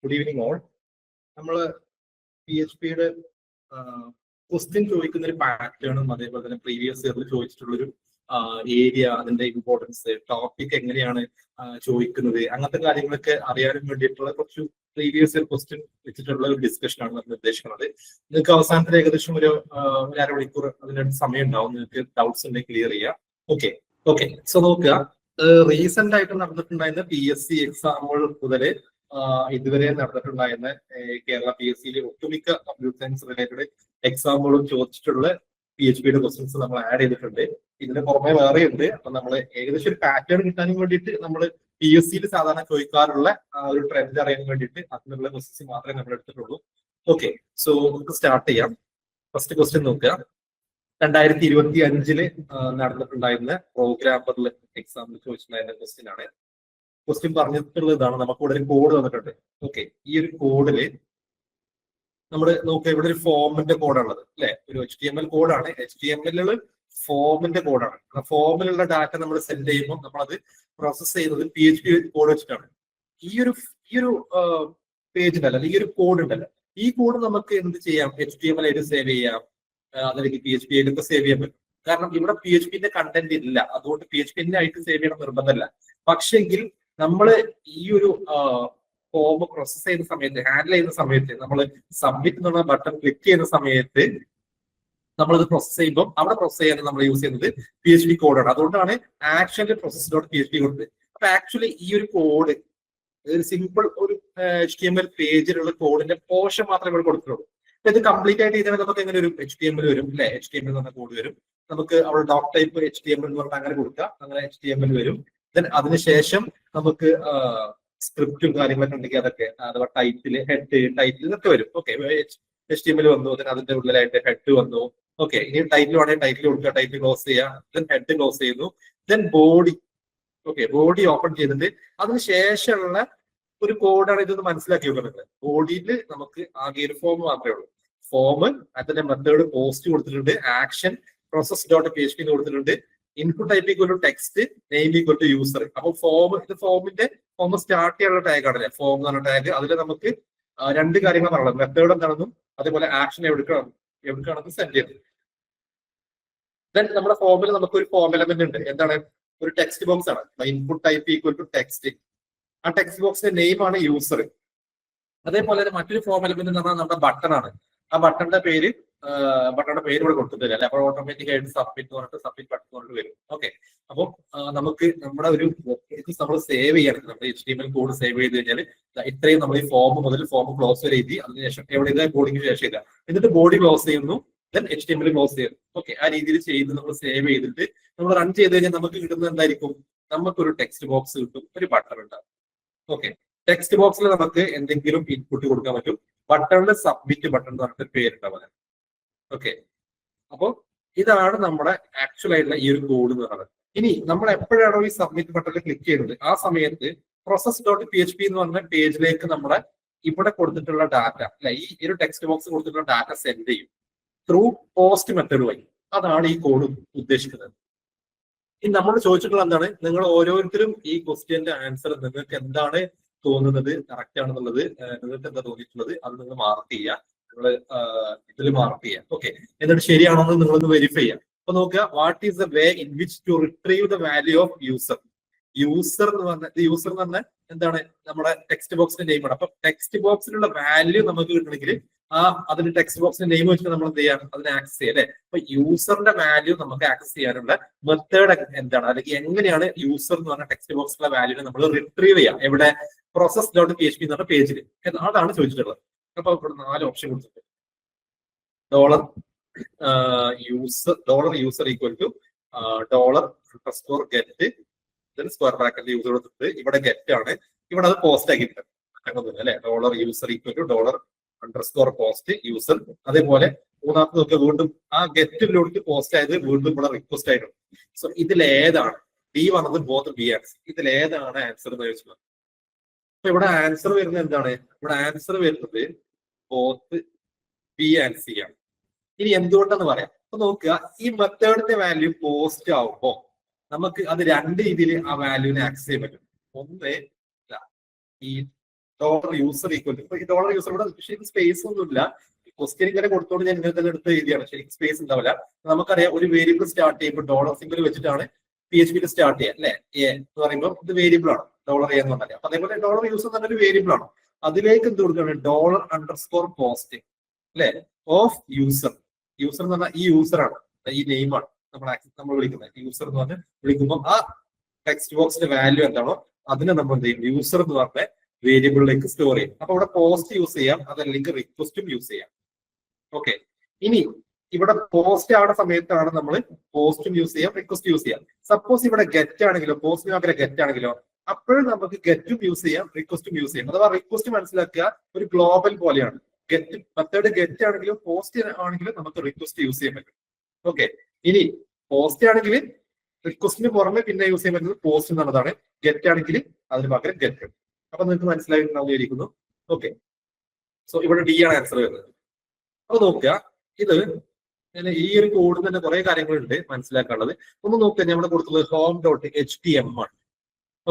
Good evening all. നമ്മൾ PHP-യുടെ question ചോദിക്കുന്ന ഒരു പാറ്റേണും അതേപോലെ തന്നെ പ്രീവിയസ് ഇയറിൽ ചോദിച്ചിട്ടുള്ളൊരു ഏരിയ, അതിന്റെ ഇമ്പോർട്ടൻസ്, ടോപ്പിക് എങ്ങനെയാണ് ചോദിക്കുന്നത്, അങ്ങനത്തെ കാര്യങ്ങളൊക്കെ അറിയാനും വേണ്ടിയിട്ടുള്ള കുറച്ച് പ്രീവിയസ് ഇയർ ക്വസ്റ്റ്യൻ വെച്ചിട്ടുള്ള ഒരു ഡിസ്കഷനാണ് നമ്മൾ ഉദ്ദേശിക്കുന്നത്. നിങ്ങൾക്ക് അവസാനത്തിൽ ഏകദേശം ഒരു അരമണിക്കൂർ അതിനടുത്ത് സമയം ഉണ്ടാവും. നിങ്ങൾക്ക് ഡൗട്ട്സ് ഉണ്ടെങ്കിൽ ക്ലിയർ ചെയ്യാം. ഓക്കെ സോ നോക്കുക, റീസെന്റ് ആയിട്ട് നടന്നിട്ടുണ്ടായിരുന്ന PSC എക്സാമുകൾ മുതല് ഇതുവരെ നടന്നിട്ടുണ്ടായിരുന്ന കേരള PSC-യിലെ ഒട്ടുമിക്ക കമ്പ്യൂട്ടർ സയൻസ് റിലേറ്റഡ് എക്സാമുകളും ചോദിച്ചിട്ടുള്ള PHP-യുടെ ക്വസ്റ്റ്യൻസ് നമ്മൾ ആഡ് ചെയ്തിട്ടുണ്ട്. ഇതിന് പുറമെ വേറെയുണ്ട്. അപ്പൊ നമ്മൾ ഏകദേശം ഒരു പാറ്റേൺ കിട്ടാനും വേണ്ടിയിട്ട് നമ്മൾ PSC-യിൽ സാധാരണ ചോദിക്കാറുള്ള ഒരു ട്രെൻഡ് അറിയാൻ വേണ്ടിയിട്ട് അതിനുള്ള ക്വസ്റ്റ്യൻസ് മാത്രമേ നമ്മൾ എടുത്തിട്ടുള്ളൂ. ഓക്കെ, സോ നമുക്ക് സ്റ്റാർട്ട് ചെയ്യാം. ഫസ്റ്റ് ക്വസ്റ്റ്യൻ നോക്കുക. 2025 നടന്നിട്ടുണ്ടായിരുന്ന പ്രോഗ്രാമറിൽ എക്സാമിൽ ചോദിച്ചിട്ടുണ്ടായിരുന്ന ക്വസ്റ്റ്യൻ ആണ്. ക്വസ്റ്റ്യൻ പറഞ്ഞിട്ടുള്ളത് ഇതാണ്. നമുക്ക് ഇവിടെ ഒരു കോഡ് തന്നിട്ടുണ്ട്. ഓക്കെ, ഈ ഒരു കോഡില് നമ്മൾ നോക്കുക, ഇവിടെ ഒരു ഫോമിന്റെ കോഡാണുള്ളത് അല്ലെ, ഒരു HTML കോഡാണ്. HTML ഫോമിന്റെ കോഡാണ്. ഫോമിലുള്ള ഡാറ്റ നമ്മൾ സെൻഡ് ചെയ്യുമ്പോൾ നമ്മളത് പ്രോസസ് ചെയ്യുന്നത് PHP കോഡ് വെച്ചിട്ടാണ്. ഈ ഒരു പേജ് ഉണ്ടല്ലോ, ഈ ഒരു കോഡ് ഉണ്ടല്ലോ, ഈ കോഡ് നമുക്ക് എന്ത് ചെയ്യാം? HTML ആയിട്ട് സേവ് ചെയ്യാം, അല്ലെങ്കിൽ PHP ആയിട്ടൊക്കെ സേവ് ചെയ്യാൻ പറ്റും. കാരണം ഇവിടെ PHP-ന്റെ കണ്ടന്റ് ഇല്ല, അതുകൊണ്ട് PHP-ന്റെ ആയിട്ട് സേവ് ചെയ്യണം നിർബന്ധമല്ല. പക്ഷെങ്കിൽ നമ്മൾ ഈ ഒരു ഫോം പ്രോസസ് ചെയ്യുന്ന സമയത്ത്, ഹാൻഡിൽ ചെയ്യുന്ന സമയത്ത്, നമ്മൾ സബ്മിറ്റ് എന്നുള്ള ബട്ടൺ ക്ലിക്ക് ചെയ്യുന്ന സമയത്ത് നമ്മളത് പ്രോസസ് ചെയ്യുമ്പോൾ അവിടെ പ്രോസസ് ചെയ്യാൻ നമ്മൾ യൂസ് ചെയ്യുന്നത് PHP കോഡാണ്. അതുകൊണ്ടാണ് ആക്ച്വലി പ്രോസസ് ഡോട്ട് PHP കൊടുത്തത്. അപ്പൊ ആക്ച്വലി ഈ ഒരു കോഡ് ഒരു സിമ്പിൾ ഒരു HTML പേജിലുള്ള കോഡിന്റെ പോർഷൻ മാത്രമേ ഇവിടെ കൊടുത്തിട്ടുള്ളൂ. ഇത് കംപ്ലീറ്റ് ആയിട്ട് ചെയ്താൽ നമുക്ക് എങ്ങനെ ഒരു HTML വരും അല്ലെ, HTML എന്ന് പറഞ്ഞ കോഡ് വരും. നമുക്ക് അവിടെ ഡോട്ട് ടൈപ്പ് HTML എന്ന് പറഞ്ഞാൽ അങ്ങനെ കൊടുക്കാം, അങ്ങനെ HTML വരും. ദെൻ അതിനുശേഷം നമുക്ക് സ്ക്രിപ്റ്റും കാര്യങ്ങളൊക്കെ ഉണ്ടെങ്കിൽ അതൊക്കെ, അഥവാ ടൈറ്റിൽ, ഹെഡ്, ടൈറ്റിൽ ഇതൊക്കെ വരും. ഓക്കെ, HTML വന്നു, ദെൻ അതിന്റെ ഉള്ളിലായിട്ട് ഹെഡ് വന്നു. ഓക്കെ, ഇനി ടൈറ്റിൽ വേണമെങ്കിൽ ടൈറ്റിൽ കൊടുക്കുക, ടൈറ്റിൽ ക്ലോസ് ചെയ്യുക, ദെൻ ഹെഡ് ക്ലോസ് ചെയ്യുന്നു, then body. Okay, body open ചെയ്തിട്ട് അതിനുശേഷമുള്ള ഒരു കോഡാണ് ഇതൊന്ന് മനസ്സിലാക്കി വെക്കുന്നത്. ബോഡിയിൽ നമുക്ക് ആകെ ഒരു ഫോം മാത്രമേ ഉള്ളൂ. ഫോം, അതിന്റെ മെത്തേഡ് പോസ്റ്റ് കൊടുത്തിട്ടുണ്ട്, ആക്ഷൻ പ്രോസസ് ഡോട്ട് PHP കൊടുത്തിട്ടുണ്ട്, input type equal to text, name equal to user. അപ്പൊ ഇത് ഫോം സ്റ്റാർട്ട് ചെയ്യാനുള്ള ടാഗ് ആണല്ലേ, ഫോം എന്ന് പറഞ്ഞ ടാഗ്. അതിൽ നമുക്ക് രണ്ട് കാര്യങ്ങൾ പറയുന്നത്, മെത്തേഡ് എന്താണെന്നും അതേപോലെ ആക്ഷൻ എവിടേക്കാണെന്നും സെൻഡ് ചെയ്യുന്നത്. ദെൻ നമ്മുടെ ഫോമിൽ നമുക്ക് ഒരു ഫോം എലമെന്റ് ഉണ്ട്. എന്താണ്? ഒരു ടെക്സ്റ്റ് ബോക്സ് ആണ്. Input type equal to text. ആ ടെക്സ്റ്റ് ബോക്സിന്റെ നെയിം ആണ് യൂസർ. അതേപോലെ തന്നെ മറ്റൊരു ഫോം എലമെന്റ് എന്ന് പറഞ്ഞാൽ നമ്മുടെ ബട്ടൺ ആണ്. ആ ബട്ടന്റെ പേര് ഇവിടെ കൊടുത്തിട്ടില്ല അല്ലെ, അപ്പോൾ ഓട്ടോമാറ്റിക് ആയിട്ട് സബ്മിറ്റ് പറഞ്ഞിട്ട് സബ്മിറ്റ് ബട്ടൺ കൊണ്ട് വരും. ഓക്കെ, അപ്പോൾ നമുക്ക് നമ്മുടെ ഒരു നമ്മൾ സേവ് ചെയ്യണം. നമ്മുടെ HTML കോഡ് സേവ് ചെയ്ത് കഴിഞ്ഞാൽ ഇത്രയും നമ്മൾ ഈ ഫോം മുതൽ ഫോം ക്ലോസ് വരെ എഴുതി, അതിനുശേഷം എവിടെ ബോഡിക്ക് ശേഷം ചെയ്താൽ, എന്നിട്ട് ബോഡി ക്ലോസ് ചെയ്യുന്നു, ദെൻ HTML ക്ലോസ് ചെയ്യുന്നു. ഓക്കെ, ആ രീതിയിൽ ചെയ്ത് നമ്മൾ സേവ് ചെയ്തിട്ട് നമ്മൾ റൺ ചെയ്ത് കഴിഞ്ഞാൽ നമുക്ക് കിട്ടുന്നത് എന്തായിരിക്കും? നമുക്കൊരു ടെക്സ്റ്റ് ബോക്സ് കിട്ടും, ഒരു ബട്ടൺ ഉണ്ടാവും. ഓക്കെ, ടെക്സ്റ്റ് ബോക്സിൽ നമുക്ക് എന്തെങ്കിലും ഇൻപുട്ട് കൊടുക്കാൻ പറ്റും. ബട്ടണിൽ സബ്മിറ്റ് ബട്ടൺ എന്ന് പറഞ്ഞിട്ട് പേരുണ്ടാവുക. ഓക്കെ, അപ്പോൾ ഇതാണ് നമ്മുടെ ആക്ച്വൽ ആയിട്ടുള്ള ഈ ഒരു കോഡ് എന്ന് പറയുന്നത്. ഇനി നമ്മൾ എപ്പോഴാണോ ഈ സബ്മിറ്റ് ബട്ടണിൽ ക്ലിക്ക് ചെയ്യുന്നത്, ആ സമയത്ത് പ്രോസസ് ഡോട്ട് PHP എന്ന് പറഞ്ഞ പേജിലേക്ക് നമ്മുടെ ഇവിടെ കൊടുത്തിട്ടുള്ള ഡാറ്റ അല്ലെ, ഈ ഒരു ടെക്സ്റ്റ് ബോക്സ് കൊടുത്തിട്ടുള്ള ഡാറ്റ സെൻഡ് ചെയ്യും ത്രൂ പോസ്റ്റ് മെത്തേഡ് വഴി. അതാണ് ഈ കോഡ് ഉദ്ദേശിക്കുന്നത്. ഇനി നമ്മൾ ചോദിച്ചിട്ടുള്ള എന്താണ്? നിങ്ങൾ ഓരോരുത്തരും ഈ ക്വസ്റ്റ്യന്റെ ആൻസർ നിങ്ങൾക്ക് എന്താണ് തോന്നുന്നത്, കറക്റ്റ് ആണെന്നുള്ളത്, നിങ്ങൾക്ക് എന്താ തോന്നിയിട്ടുള്ളത്, അത് നിങ്ങൾ മാർക്ക് ചെയ്യുക. നിങ്ങൾ ഇതിൽ മാർക്ക് ചെയ്യാം. ഓക്കെ, എന്നിട്ട് ശരിയാണോ എന്ന് നിങ്ങളൊന്ന് വെരിഫൈ ചെയ്യാം. അപ്പൊ നോക്കുക, what is the way in which to retrieve the value of user. User എന്ന് പറഞ്ഞാൽ എന്താണ്? നമ്മുടെ ടെക്സ്റ്റ് ബോക്സിന്റെ നെയിമാണ്. അപ്പൊ ടെക്സ്റ്റ് ബോക്സിലുള്ള വാല്യൂ നമുക്ക് കിട്ടണമെങ്കിൽ അതിന്റെ ടെക്സ്റ്റ് ബോക്സിന്റെ നെയിം വെച്ചിട്ട് നമ്മൾ എന്ത് ചെയ്യാം? അതിനെ ആക്സസ് ചെയ്യാം അല്ലെ. അപ്പൊ യൂസറിന്റെ വാല്യൂ നമുക്ക് ആക്സസ് ചെയ്യാനുള്ള മെത്തേഡ് എന്താണ്, അല്ലെങ്കിൽ എങ്ങനെയാണ് യൂസർ എന്ന് പറഞ്ഞ ടെക്സ്റ്റ് ബോക്സിലുള്ള വാല്യൂനെ നമ്മൾ റിട്രീവ് ചെയ്യാം? എവിടെ? പ്രോസസ് ഡോട്ട് PHP എന്ന് പറഞ്ഞ പേജിൽ. അതാണ് ചോദിച്ചിട്ടുള്ളത്. അപ്പൊ ഇവിടെ 4 ഓപ്ഷൻ കൊടുത്തിട്ടുണ്ട്. $User equal to $_get, square bracket user കൊടുത്തിട്ട് ഇവിടെ ഗെറ്റ് ആണ്. ഇവിടെ അത് പോസ്റ്റ് ആക്കിയിട്ടുണ്ട് അല്ലെ. $User equal to $_post user. അതേപോലെ മൂന്നാമത്തെ നോക്കിയാൽ വീണ്ടും ആ ഗെറ്റിലോട്ട് പോസ്റ്റ് ആയത് വീണ്ടും ഇവിടെ റിക്വസ്റ്റ് ആയിട്ടുണ്ട്. സോ ഇതിലേതാണ്? D വന്നത് ബോത്ത് B ആൻസർ. ഇതിലേതാണ് ആൻസർ എന്ന് ചോദിച്ചത്? അപ്പൊ ഇവിടെ ആൻസർ വരുന്നത് എന്താണ്? ഇവിടെ ആൻസർ വരുന്നത് ബോത്ത് B ആൻഡ് C ആണ്. ഇനി എന്തുകൊണ്ടെന്ന് പറയാം. അപ്പൊ നോക്കുക, ഈ മെത്തേഡിന്റെ വാല്യൂ പോസ്റ്റ് ആവുമ്പോ നമുക്ക് അത് രണ്ട് രീതിയിൽ ആ വാല്യൂവിനെ ആക്സസ് ചെയ്യാൻ പറ്റും. ഒന്ന്, ഈ ഡോളർ യൂസർ ഈക്വൽ ഇപ്പൊ ഈ ഡോളർ യൂസർ ഇവിടെ ശരിക്കും സ്പേസ് ഒന്നുമില്ല. ക്വസ്റ്റ്യൻ ഇങ്ങനെ കൊടുത്തോണ്ട് ഞാൻ ഇങ്ങനെ തന്നെ എടുത്ത് എഴുതിയാണ്. ശരിക്കും സ്പേസ് ഉണ്ടാവില്ല. നമുക്കറിയാം ഒരു വേരിയബിൾ സ്റ്റാർട്ട് ചെയ്യുമ്പോൾ ഡോളർ സിംബൽ വെച്ചിട്ടാണ് PHP സ്റ്റാർട്ട് ചെയ്യുക അല്ലെ. എ എന്ന് പറയുമ്പോൾ ഇത് വേരിയബിൾ ആണ്, ഡോളർ എ എന്ന് പറഞ്ഞാൽ. അപ്പൊ അതേപോലെ ഡോളർ യൂസർ എന്ന് പറഞ്ഞൊരു വേരിയബിൾ ആണ്. അതിലേക്ക് എന്ത് കൊടുക്കുകയാണ്, $_post അല്ലെ ഓഫ് യൂസർ. യൂസർ എന്ന് പറഞ്ഞാൽ ഈ യൂസർ ആണ്, ഈ നെയിം ആണ് നമ്മൾ വിളിക്കുന്നത്. യൂസർ എന്ന് പറഞ്ഞ് വിളിക്കുമ്പോൾ ആ ടെക്സ്റ്റ് ബോക്സിന്റെ വാല്യൂ എന്താണോ അതിനെ നമ്മൾ എന്ത് ചെയ്യും, യൂസർ എന്ന് പറഞ്ഞ വേരിയബിളിലേക്ക് സ്റ്റോർ ചെയ്യും. അപ്പൊ ഇവിടെ പോസ്റ്റ് യൂസ് ചെയ്യാം, അതല്ലെങ്കിൽ റിക്വസ്റ്റും യൂസ് ചെയ്യാം. ഓക്കെ, ഇനി ഇവിടെ പോസ്റ്റ് ആവുന്ന സമയത്താണ് നമ്മൾ പോസ്റ്റും യൂസ് ചെയ്യാം, റിക്വസ്റ്റ് യൂസ് ചെയ്യാം. സപ്പോസ് ഇവിടെ ഗെറ്റ് ആണെങ്കിലോ, പോസ്റ്റിന് പകരം ഗെറ്റ് ആണെങ്കിലോ, അപ്പോഴും നമുക്ക് ഗെറ്റും യൂസ് ചെയ്യാം, റിക്വസ്റ്റും യൂസ് ചെയ്യാം. അഥവാ റിക്വസ്റ്റ് മനസ്സിലാക്കുക ഒരു ഗ്ലോബൽ പോലെയാണ്. ഗെറ്റ് മെത്തേഡ് ഗെറ്റ് ആണെങ്കിലും പോസ്റ്റ് ആണെങ്കിലും നമുക്ക് റിക്വസ്റ്റ് യൂസ് ചെയ്യാൻ പറ്റും. ഓക്കെ, ഇനി പോസ്റ്റ് ആണെങ്കിൽ റിക്വസ്റ്റിന് പുറമെ പിന്നെ യൂസ് ചെയ്യാൻ പറ്റുന്നത് പോസ്റ്റ് എന്നുള്ളതാണ്. ഗെറ്റ് ആണെങ്കിൽ അതിന് പകരം ഗെറ്റ്. അപ്പൊ നിങ്ങൾക്ക് മനസ്സിലായിട്ടുണ്ടാവുമായിരിക്കുന്നു. ഓക്കെ, സോ ഇവിടെ D ആണ് ആൻസർ വരുന്നത്. അപ്പൊ നോക്കുക, ഇത് ഈ ഒരു കോഡിൽ തന്നെ കുറെ കാര്യങ്ങളുണ്ട് മനസ്സിലാക്കാനുള്ളത്. ഒന്ന് നോക്കുക, നമ്മുടെ കൊടുത്തുള്ളത് home.htm ആണ്.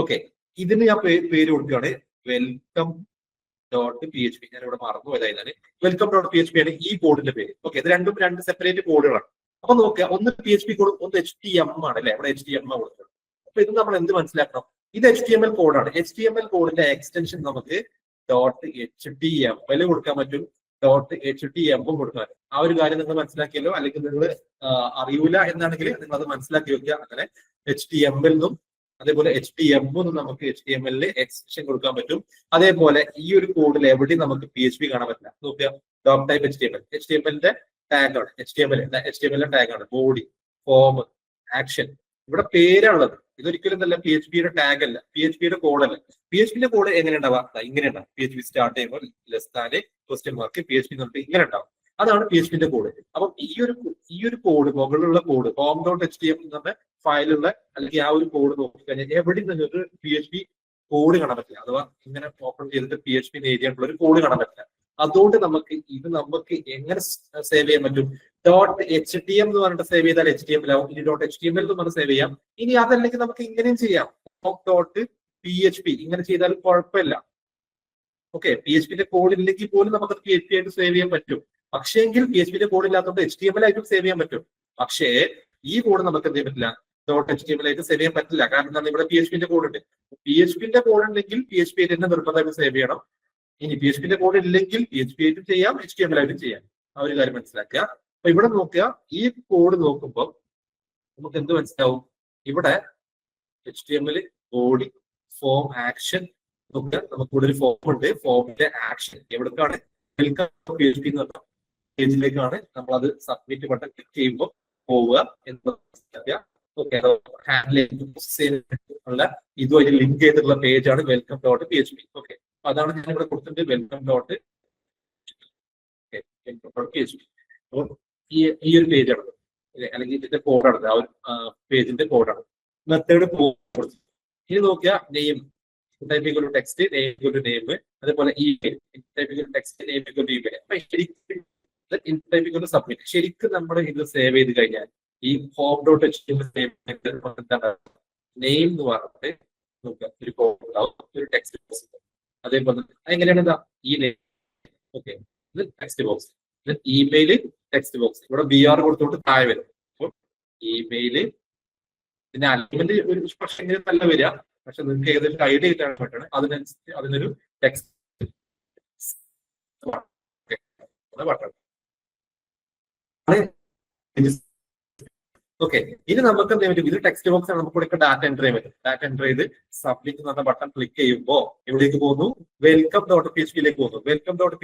ഓക്കെ, ഇതിന് ഞാൻ പേര് കൊടുക്കുകയാണ് welcome.php. ഞാൻ ഇവിടെ മറന്നു പോയതായിരുന്നു. welcome.php ആണ് ഈ കോഡിന്റെ പേര്. ഓക്കെ, ഇത് രണ്ടും രണ്ട് സെപ്പറേറ്റ് കോഡുകളാണ്. അപ്പൊ നോക്കുക, ഒന്ന് PHP കോഡ്, ഒന്ന് HTM ആണ് അല്ലെ. ഇവിടെ HTM കൊടുക്കുന്നത്. അപ്പൊ ഇത് നമ്മൾ എന്ത് മനസ്സിലാക്കണം, ഇത് HTML കോഡാണ്. HTML കോഡിന്റെ എക്സ്റ്റൻഷൻ നമുക്ക് .html കൊടുക്കാൻ പറ്റും, .htm കൊടുക്കാൻ. ആ ഒരു കാര്യം നിങ്ങൾ മനസ്സിലാക്കിയല്ലോ. അല്ലെങ്കിൽ നിങ്ങൾ അറിയൂല എന്നാണെങ്കിൽ നിങ്ങൾ അത് മനസ്സിലാക്കി വെക്കുക. അങ്ങനെ HTML എന്നും അതേപോലെ HTM എന്നും നമുക്ക് HTML എക്സ്റ്റൻഷൻ കൊടുക്കാൻ പറ്റും. അതേപോലെ ഈ ഒരു കോഡിൽ എവിടെയും നമുക്ക് PHP കാണാൻ പറ്റില്ല. നോക്കുക, ഡോക് ടൈപ്പ് HTML ടാഗ് ആണ്. HTML ടാഗ് ആണ്. ബോഡി, ഫോം, ആക്ഷൻ, ഇവിടെ പേരാണുള്ളത്. ഇതൊരിക്കലും നല്ല PHP ടാഗ് അല്ല, PHP കോഡല്ല. PHP കോഡ് എങ്ങനെ ഉണ്ടാവുക, ഇങ്ങനെ ഉണ്ടാവും. PHP സ്റ്റാർട്ട് ചെയ്യുമ്പോൾ ലെസ് PHP നമുക്ക് ഇങ്ങനെ ഉണ്ടാവും. അതാണ് PHP കോഡ്. അപ്പം ഈ ഒരു കോഡ്, മുകളിലുള്ള കോഡ് home.htm എന്ന് പറഞ്ഞ ഫയലുള്ള അല്ലെങ്കിൽ ആ ഒരു കോഡ് നോക്കിക്കഴിഞ്ഞാൽ എവിടെയും നിങ്ങൾക്ക് PHP കോഡ് കാണാൻ പറ്റില്ല. അഥവാ ഇങ്ങനെ ഓപ്പൺ ചെയ്തിട്ട് PHP എഴുതിയിട്ടുള്ള ഒരു കോഡ് കാണാൻ പറ്റില്ല. അതുകൊണ്ട് നമുക്ക് എങ്ങനെ സേവ് ചെയ്യാൻ പറ്റും, .htm എന്ന് പറഞ്ഞിട്ട് സേവ് ചെയ്താൽ HTML ആവും. ഇനി .html എന്ന് പറഞ്ഞ് സേവ് ചെയ്യാം. ഇനി അതല്ലെങ്കിൽ നമുക്ക് ഇങ്ങനെയും ചെയ്യാം, home.php ഇങ്ങനെ ചെയ്താലും കുഴപ്പമില്ല. ഓക്കെ, PHP കോഡ് ഇല്ലെങ്കിൽ പോലും നമുക്ക് PHP ആയിട്ട് സേവ് ചെയ്യാൻ പറ്റും. പക്ഷേങ്കിൽ PHP കോഡ് ഇല്ലാത്തതുകൊണ്ട് HTML ആയിട്ടും സേവ് ചെയ്യാൻ പറ്റും. പക്ഷേ ഈ കോഡ് നമുക്ക് എന്ത് ചെയ്യാൻ പറ്റില്ല, .html ആയിട്ട് സേവ് ചെയ്യാൻ പറ്റില്ല. കാരണം എന്താണ്, ഇവിടെ PHP കോഡ് ഉണ്ട്. PHP കോഡ് ഉണ്ടെങ്കിൽ PHP ആയിട്ട് തന്നെ നിർബന്ധമായിട്ട് സേവ് ചെയ്യണം. ഇനി PHP കോഡ് ഇല്ലെങ്കിൽ PHP ആയിട്ടും ചെയ്യാം, HTML ആയിട്ടും ചെയ്യാം. ആ ഒരു കാര്യം മനസ്സിലാക്കുക. അപ്പൊ ഇവിടെ നോക്കുക, ഈ കോഡ് നോക്കുമ്പോൾ നമുക്ക് എന്ത് മനസ്സിലാവും, ഇവിടെ HTML, ബോഡി, ഫോം, ആക്ഷൻ നോക്കുക. നമുക്ക് ഇവിടെ ഒരു ഫോം ഉണ്ട്. ഫോമിന്റെ ആക്ഷൻ എവിടേക്കാണ്, വെൽക്കം PHP എന്ന് പറഞ്ഞ പേജിലേക്കാണ്. നമ്മൾ അത് സബ്മിറ്റ് ബട്ടൺ ക്ലിക്ക് ചെയ്യുമ്പോൾ പോവുക എന്ന് മനസ്സിലാക്കുക. ഓക്കെ, ഉള്ള ഇതുമായിട്ട് ലിങ്ക് ചെയ്തിട്ടുള്ള പേജാണ് welcome.php. ഓക്കെ, അതാണ് ഞാൻ ഇവിടെ കൊടുത്തിട്ടുണ്ട്, welcome.php. അപ്പോൾ ഈ ഒരു പേജാണ് അല്ലെങ്കിൽ ഇതിന്റെ കോഡാണ്, ആ ഒരു പേജിന്റെ കോഡാണ്. മെത്തേഡ് കൊടുത്തു. ഇനി നോക്കിയ name, type equal to text, name equal to name, അതേപോലെ email, type equal to text, name equal to email. അപ്പൊ ശരിക്കും ടൈപ്പ് ഈക്വൽ ടു സബ്മിറ്റ്. ശരിക്കും നമ്മൾ ഇത് സേവ് ചെയ്ത് കഴിഞ്ഞാൽ ഈ home.html നെയിം എന്ന് പറഞ്ഞിട്ട് നോക്കുക, ഒരു കോഡ് ഉണ്ടാവും, ഒരു ടെക്സ്റ്റ് ബോക്സ്. അതേപോലെ എങ്ങനെയാണ് ഇതാ ഈ നെയിം. ഓക്കെ, ഇത് ടെക്സ്റ്റ് ബോക്സ്, ഇത് ഇമെയില് ടെക്സ്റ്റ് ബോക്സ്. ഇവിടെ BR കൊടുത്തോട്ട് താഴെ വരും. അപ്പോൾ ഇമെയില് പിന്നെ അലൈൻമെന്റ് ഒരു പക്ഷേ ഇങ്ങനെ നല്ല വരിക, പക്ഷെ നിങ്ങൾക്ക് ഏകദേശം ഐഡിയ കിട്ടാൻ പറ്റണം. അതിനനുസരിച്ച് അതിനൊരു ടെക്സ്റ്റ് ഓക്കെ. ഇനി നമുക്ക് എന്ത് ചെയ്യാൻ പറ്റും, ഇത് ടെക്സ്റ്റ് ബോക്സ് ആണ്, നമുക്ക് ഇവിടെ ഡാറ്റ എൻ്റർ ചെയ്യാൻ പറ്റും. ഡാറ്റ എൻ്റർ ചെയ്ത് സബ്മിറ്റ് എന്ന ബട്ടൺ ക്ലിക്ക് ചെയ്യുമ്പോൾ എവിടേക്ക് പോകുന്നു, welcome.php പോകുന്നു. welcome.php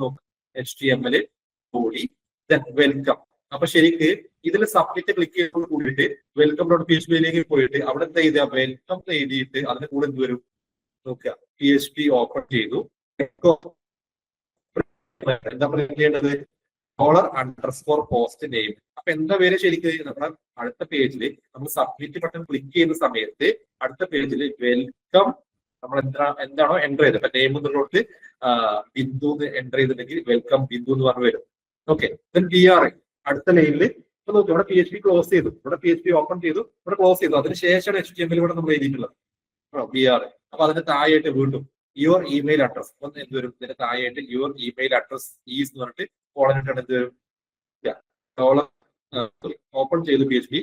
നോക്കും, HTML, ബോഡി, വെൽക്കം. അപ്പൊ ശരിക്ക് ഇതിൽ സബ്മിറ്റ് ക്ലിക്ക് ചെയ്യുന്നതോട് കൂടിയിട്ട് welcome.php പോയിട്ട് അവിടെ എന്താ ചെയ്ത വെൽക്കം എഴുതിയിട്ട് അതിന് കൂടെ എന്ത് വരും നോക്കുക, PHP ഓപ്പൺ ചെയ്തു. എന്താ ചെയ്യേണ്ടത്, $_post നെയിം. അപ്പൊ എന്താ പേര് ശരിക്കും നമ്മുടെ അടുത്ത പേജിൽ നമ്മൾ സബ്മിറ്റ് ബട്ടൺ ക്ലിക്ക് ചെയ്യുന്ന സമയത്ത് അടുത്ത പേജിൽ വെൽക്കം നമ്മൾ എന്താണോ എൻ്റർ ചെയ്തത്, അപ്പൊ നെയിം എന്നുള്ളടത്ത് ബിന്ദു എൻ്റർ ചെയ്തിട്ടുണ്ടെങ്കിൽ വെൽക്കം ബിന്ദു എന്ന് പറഞ്ഞു വരും. ഓക്കെ, BR അടുത്ത ലൈനിൽ നോക്കി ഇവിടെ PHP ക്ലോസ് ചെയ്തു, ഇവിടെ PHP ഓപ്പൺ ചെയ്തു, ഇവിടെ ക്ലോസ് ചെയ്തു. അതിനുശേഷമാണ് HTML ഇവിടെ നമ്മൾ എഴുതിയിട്ടുള്ളത് BR. അപ്പൊ അതിന്റെ താഴെയായിട്ട് വീണ്ടും യുവർ ഇമെയിൽ അഡ്രസ് ഒന്ന് എന്ത് വരും, ഇതിന്റെ താഴെയായിട്ട് യുവർ ഇമെയിൽ അഡ്രസ് ഈസ് എന്ന് പറഞ്ഞിട്ട് കോളനിട്ടാണ് എന്ത് വരും, ഡോളർ ഓപ്പൺ ചെയ്ത് PHP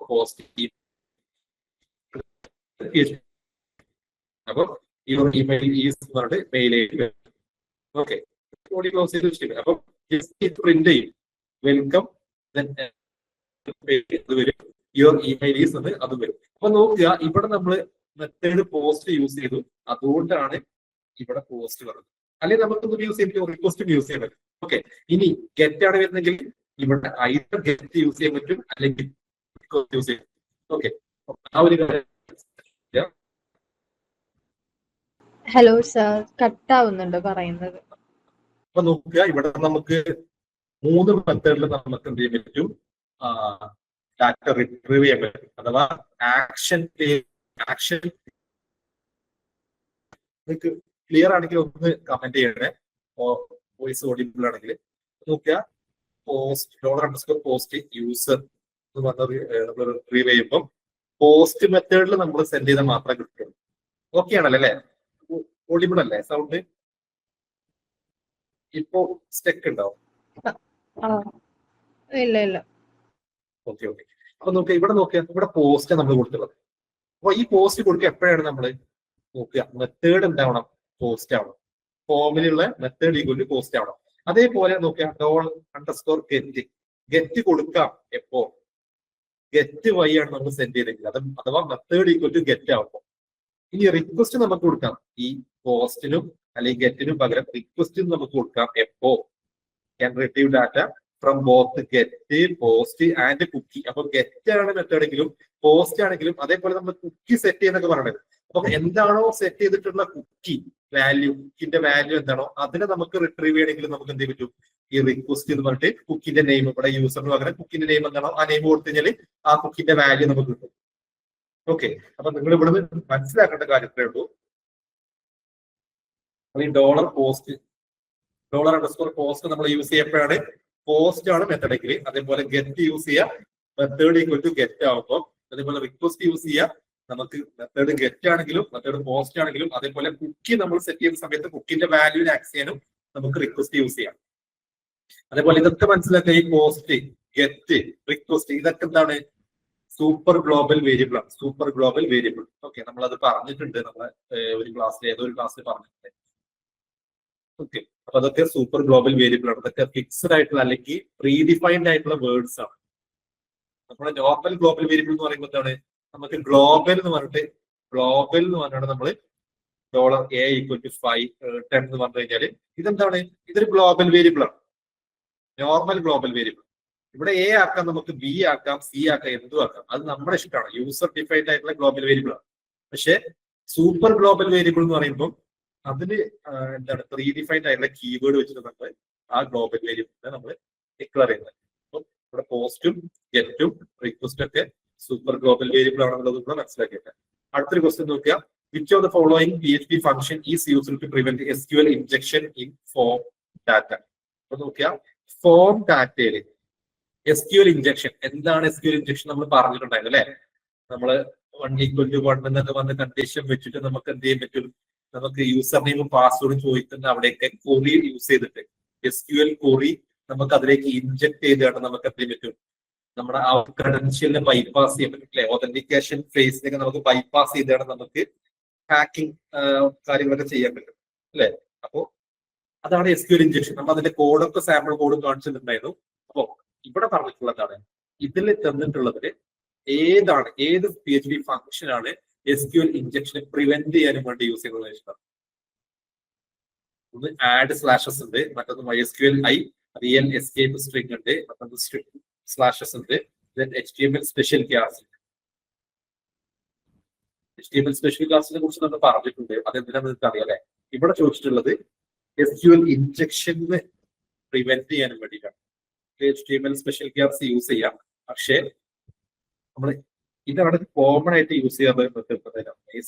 പോസ്റ്റ് അപ്പൊ യുവർ ഇമെയിൽ ഈസ് എന്ന് പറഞ്ഞിട്ട് മെയിൽ ഓക്കെ ക്ലോസ് ചെയ്ത് വെച്ചിട്ടുണ്ട്. അപ്പൊ പ്രിന്റ് ചെയ്യും വെൽക്കം വരും, യുവർ ഇമെയിൽ ഈസ് എന്ന് അത് വരും. അപ്പൊ നോക്കുക ഇവിടെ നമ്മള് മെത്തേഡ് പോസ്റ്റ് യൂസ് ചെയ്തു, അതുകൊണ്ടാണ് ഇവിടെ പോസ്റ്റ് വരുന്നത്. അല്ലെങ്കിൽ നമുക്കൊന്നും യൂസ് ചെയ്യാൻ പറ്റും, റിക്വസ്റ്റും യൂസ് ചെയ്യാൻ പറ്റും. ഓക്കെ, ഇനി ഗെറ്റ് ആണ് വരുന്നെങ്കിൽ ഇവിടെ ഐറ്റം ഗെറ്റ് യൂസ് ചെയ്യാൻ പറ്റും, അല്ലെങ്കിൽ യൂസ് ചെയ്യാൻ. ഓക്കെ, ആ ഒരു കാര്യം. ഹലോ സർ, കട്ടാവുന്നുണ്ട് പറയുന്നത്. അപ്പൊ നോക്കുക ഇവിടെ നമുക്ക് 3 മെത്തേഡിൽ നമുക്ക് എന്ത് ചെയ്യാൻ പറ്റും, ഡാറ്റ റിട്രീവ് ചെയ്യാൻ പറ്റും. അഥവാ ആക്ഷൻ നിങ്ങൾക്ക് ക്ലിയർ ആണെങ്കിൽ ഒന്ന് കമന്റ് ചെയ്യണേ, വോയിസ് ഓഡിബിൾ ആണെങ്കിൽ. നോക്കുക പോസ്റ്റ് പോസ്റ്റ് യൂസർ എന്ന് പറഞ്ഞ നമ്മൾ റിട്രീവ് ചെയ്യുമ്പോൾ പോസ്റ്റ് മെത്തേഡിൽ നമ്മൾ സെൻഡ് ചെയ്താൽ മാത്രമേ കിട്ടുള്ളൂ. ഓക്കെ ആണല്ലോ അല്ലെ? ഓഡിബിൾ അല്ലേ സൗണ്ട്? ഇപ്പോ സ്റ്റെക്ക് ഉണ്ടാവും? ഇല്ല. ഓക്കെ. അപ്പൊ നോക്കുക ഇവിടെ നോക്കിയാൽ ഇവിടെ പോസ്റ്റ് നമ്മൾ കൊടുത്തുള്ളത്. അപ്പൊ ഈ പോസ്റ്റ് കൊടുക്കുക എപ്പോഴാണ് നമ്മൾ നോക്കുക, മെത്തേഡ് എന്താവണം, പോസ്റ്റ് ആവണം. ഫോമിലുള്ള മെത്തേഡ് ഈക്വൽ ടു പോസ്റ്റ് ആവണം. അതേപോലെ നോക്കുക ഗെറ്റ് കൊടുക്കാം എപ്പോ, ഗെറ്റ് വഴിയാണ് നമ്മൾ സെൻഡ് ചെയ്തെങ്കിൽ അഥവാ മെത്തേഡ് ഈക്വൽ ടു ഗെറ്റ് ആവുമ്പോൾ. ഇനി റിക്വസ്റ്റ് നമുക്ക് കൊടുക്കാം, ഈ പോസ്റ്റിനും അല്ലെങ്കിൽ ഗെറ്റിനും പകരം റിക്വസ്റ്റും നമുക്ക് കൊടുക്കാം എപ്പോ, can retrieve data from both get post and cookie. അപ്പൊ ഗെറ്റ് ആണ് മെത്തേഡെങ്കിലും പോസ്റ്റ് ആണെങ്കിലും അതേപോലെ നമ്മൾ കുക്കി സെറ്റ് ചെയ്യുന്നൊക്കെ പറയുന്നത്. അപ്പൊ എന്താണോ സെറ്റ് ചെയ്തിട്ടുള്ള കുക്കിന്റെ വാല്യൂ എന്താണോ അതിനെ നമുക്ക് റിട്രീവ് ചെയ്യണമെങ്കിൽ നമുക്ക് എന്ത് പറ്റും, ഈ റിക്വസ്റ്റ് എന്ന് പറഞ്ഞിട്ട് കുക്കിന്റെ നെയിം, ഇവിടെ യൂസറിന് പകരം കുക്കിന്റെ നെയിം എന്താണോ ആ നെയിം കൊടുത്തു കഴിഞ്ഞാൽ ആ കുക്കിന്റെ വാല്യൂ നമുക്ക് കിട്ടും. ഓക്കെ, അപ്പൊ നിങ്ങൾ ഇവിടുന്ന് മനസ്സിലാക്കേണ്ട കാര്യത്രേ ഉള്ളൂ. ഈ $post നമ്മൾ യൂസ് ചെയ്യപ്പോഴാണ് പോസ്റ്റ് ആണ് മെത്തേഡെങ്കിൽ, അതേപോലെ ഗെറ്റ് യൂസ് ചെയ്യാം മെത്തേഡ് ഈക്വൽ ടു ഗെറ്റ് ആവുമ്പോൾ, അതേപോലെ റിക്വസ്റ്റ് യൂസ് ചെയ്യാം നമുക്ക് മെത്തേഡ് ഗെറ്റ് ആണെങ്കിലും മെത്തേഡ് പോസ്റ്റ് ആണെങ്കിലും, അതേപോലെ കുക്കി നമ്മൾ സെറ്റ് ചെയ്യുന്ന സമയത്ത് കുക്കിന്റെ വാല്യൂവിനെ ആക്സ് ചെയ്യാനും നമുക്ക് റിക്വസ്റ്റ് യൂസ് ചെയ്യാം. അതേപോലെ ഇതൊക്കെ മനസ്സിലാക്കുക, ഈ പോസ്റ്റ് ഗെറ്റ് റിക്വസ്റ്റ് ഇതൊക്കെ എന്താണ്, സൂപ്പർ ഗ്ലോബൽ വേരിയബിൾ ആണ്. സൂപ്പർ ഗ്ലോബൽ വേരിയബിൾ ഓക്കെ, നമ്മളത് പറഞ്ഞിട്ടുണ്ട്, നമ്മളെ ഒരു ക്ലാസ്സിൽ ഏതൊരു ക്ലാസ്സിൽ പറഞ്ഞിട്ടുണ്ട്. ഓക്കെ, അപ്പൊ അതൊക്കെ സൂപ്പർ ഗ്ലോബൽ വേരിയബിൾ ആണ്. അതൊക്കെ ഫിക്സ്ഡ് ആയിട്ടുള്ള അല്ലെങ്കിൽ പ്രീഡിഫൈൻഡ് ആയിട്ടുള്ള വേർഡ്സ് ആണ്. നമ്മുടെ നോർമൽ ഗ്ലോബൽ വേരിയബിൾ എന്ന് പറയുമ്പോൾ എന്താണ്, നമുക്ക് ഗ്ലോബൽ എന്ന് പറഞ്ഞാണ് നമ്മൾ $A = 5 10 എന്ന് പറഞ്ഞു കഴിഞ്ഞാല് ഇതെന്താണ്, ഇതൊരു ഗ്ലോബൽ വേരിയബിൾ ആണ്, നോർമൽ ഗ്ലോബൽ വേരിയബിൾ. ഇവിടെ A ആക്കാം, നമുക്ക് B ആക്കാം, C ആക്കാം, എന്തും ആക്കാം, അത് നമ്മുടെ ഇഷ്ടമാണ്. യൂസർ ഡിഫൈൻഡ് ആയിട്ടുള്ള ഗ്ലോബൽ വേരിയബിൾ ആണ്. പക്ഷെ സൂപ്പർ ഗ്ലോബൽ വേരിയബിൾ എന്ന് പറയുമ്പോൾ അതിന് എന്താണ്, പ്രീ ഡിഫൈൻഡ് ആയിട്ടുള്ള കീവേഡ് വെച്ചിട്ട് നമ്മൾ ആ ഗ്ലോബൽ വേരിയബിളിനെ നമ്മൾ ഡിക്ലെയർ ചെയ്യുന്നത്. അപ്പം ഇവിടെ പോസ്റ്റും ഗെറ്റും റിക്വസ്റ്റും ഒക്കെ സൂപ്പർ ഗ്ലോബൽ വേരിയബിൾ ആണെന്നുള്ളത് കൂടെ മനസ്സിലാക്കിയിട്ട്. അടുത്തൊരു ക്വസ്റ്റ്യൻ നോക്കുക, which of the following PHP function is used to prevent SQL injection in form data. അപ്പൊ നോക്കുക, ഫോം ഡാറ്റയില് SQL ഇൻജെക്ഷൻ എന്താണ്? SQL ഇൻജെക്ഷൻ നമ്മൾ പറഞ്ഞിട്ടുണ്ടായിരുന്നു അല്ലെ, നമ്മള് 1 = 1 എന്നൊക്കെ വന്ന കണ്ടീഷൻ വെച്ചിട്ട് നമുക്ക് എന്ത് ചെയ്യാൻ പറ്റും, നമുക്ക് യൂസർ നെയിമും പാസ്വേഡും ചോദിക്കുന്ന അവിടെയൊക്കെ കൊറി യൂസ് ചെയ്തിട്ട് SQL കൊറി നമുക്ക് അതിലേക്ക് ഇൻജെക്ട് ചെയ്താണ് നമുക്ക് എന്ത് ചെയ്യാൻ പറ്റും, നമ്മുടെ ആ ക്രെഡൻഷ്യലിനെ ബൈപ്പാസ് ചെയ്യാൻ പറ്റും അല്ലെ, ഒതന്റിക്കേഷൻ ഫേസിനൊക്കെ നമുക്ക് ബൈപ്പാസ് ചെയ്താണ് നമുക്ക് ഹാക്കിംഗ് കാര്യങ്ങളൊക്കെ ചെയ്യാൻ പറ്റും അല്ലെ. അപ്പോ അതാണ് SQL ഇൻജെക്ഷൻ. നമ്മൾ അതിന്റെ കോഡൊക്കെ സാമ്പിൾ കോഡ് കാണിച്ചിട്ടുണ്ടായിരുന്നു. അപ്പോ ഇവിടെ പറഞ്ഞിട്ടുള്ളതാണ്, ഇതിൽ തന്നിട്ടുള്ളതിൽ ഏത് PHP ഫംഗ്ഷൻ ആണ് SQL ഇൻജെക്ഷനെ പ്രിവെന്റ് ചെയ്യാനും വേണ്ടി യൂസ് ചെയ്യുന്നത് വെച്ചിട്ടാണ്. ഒന്ന് ആഡ് സ്ലാഷസ് ഉണ്ട്, മറ്റൊന്ന് MySQL റിയൽ എസ്കേപ്പ് സ്ട്രിംഗ് ഉണ്ട്, മറ്റൊന്ന് സ്ലാഷസ് ഉണ്ട്, HTML special class. HTML special ക്ലാസിനെ കുറിച്ച് നമ്മൾ പറഞ്ഞിട്ടുണ്ട്, അതെന്തിനാന്ന് നിങ്ങൾക്ക് അറിയാം അല്ലെ. ഇവിടെ ചോദിച്ചിട്ടുള്ളത് SQL ഇൻജെക്ഷനെ പ്രിവെന്റ് ചെയ്യാനും വേണ്ടിയിട്ടാണ്. HTML സ്പെഷ്യൽ ക്ലാസ് യൂസ് ചെയ്യാം, പക്ഷേ നമ്മൾ ഇതവിടെ കോമൺ ആയിട്ട് യൂസ് ചെയ്യാറുള്ള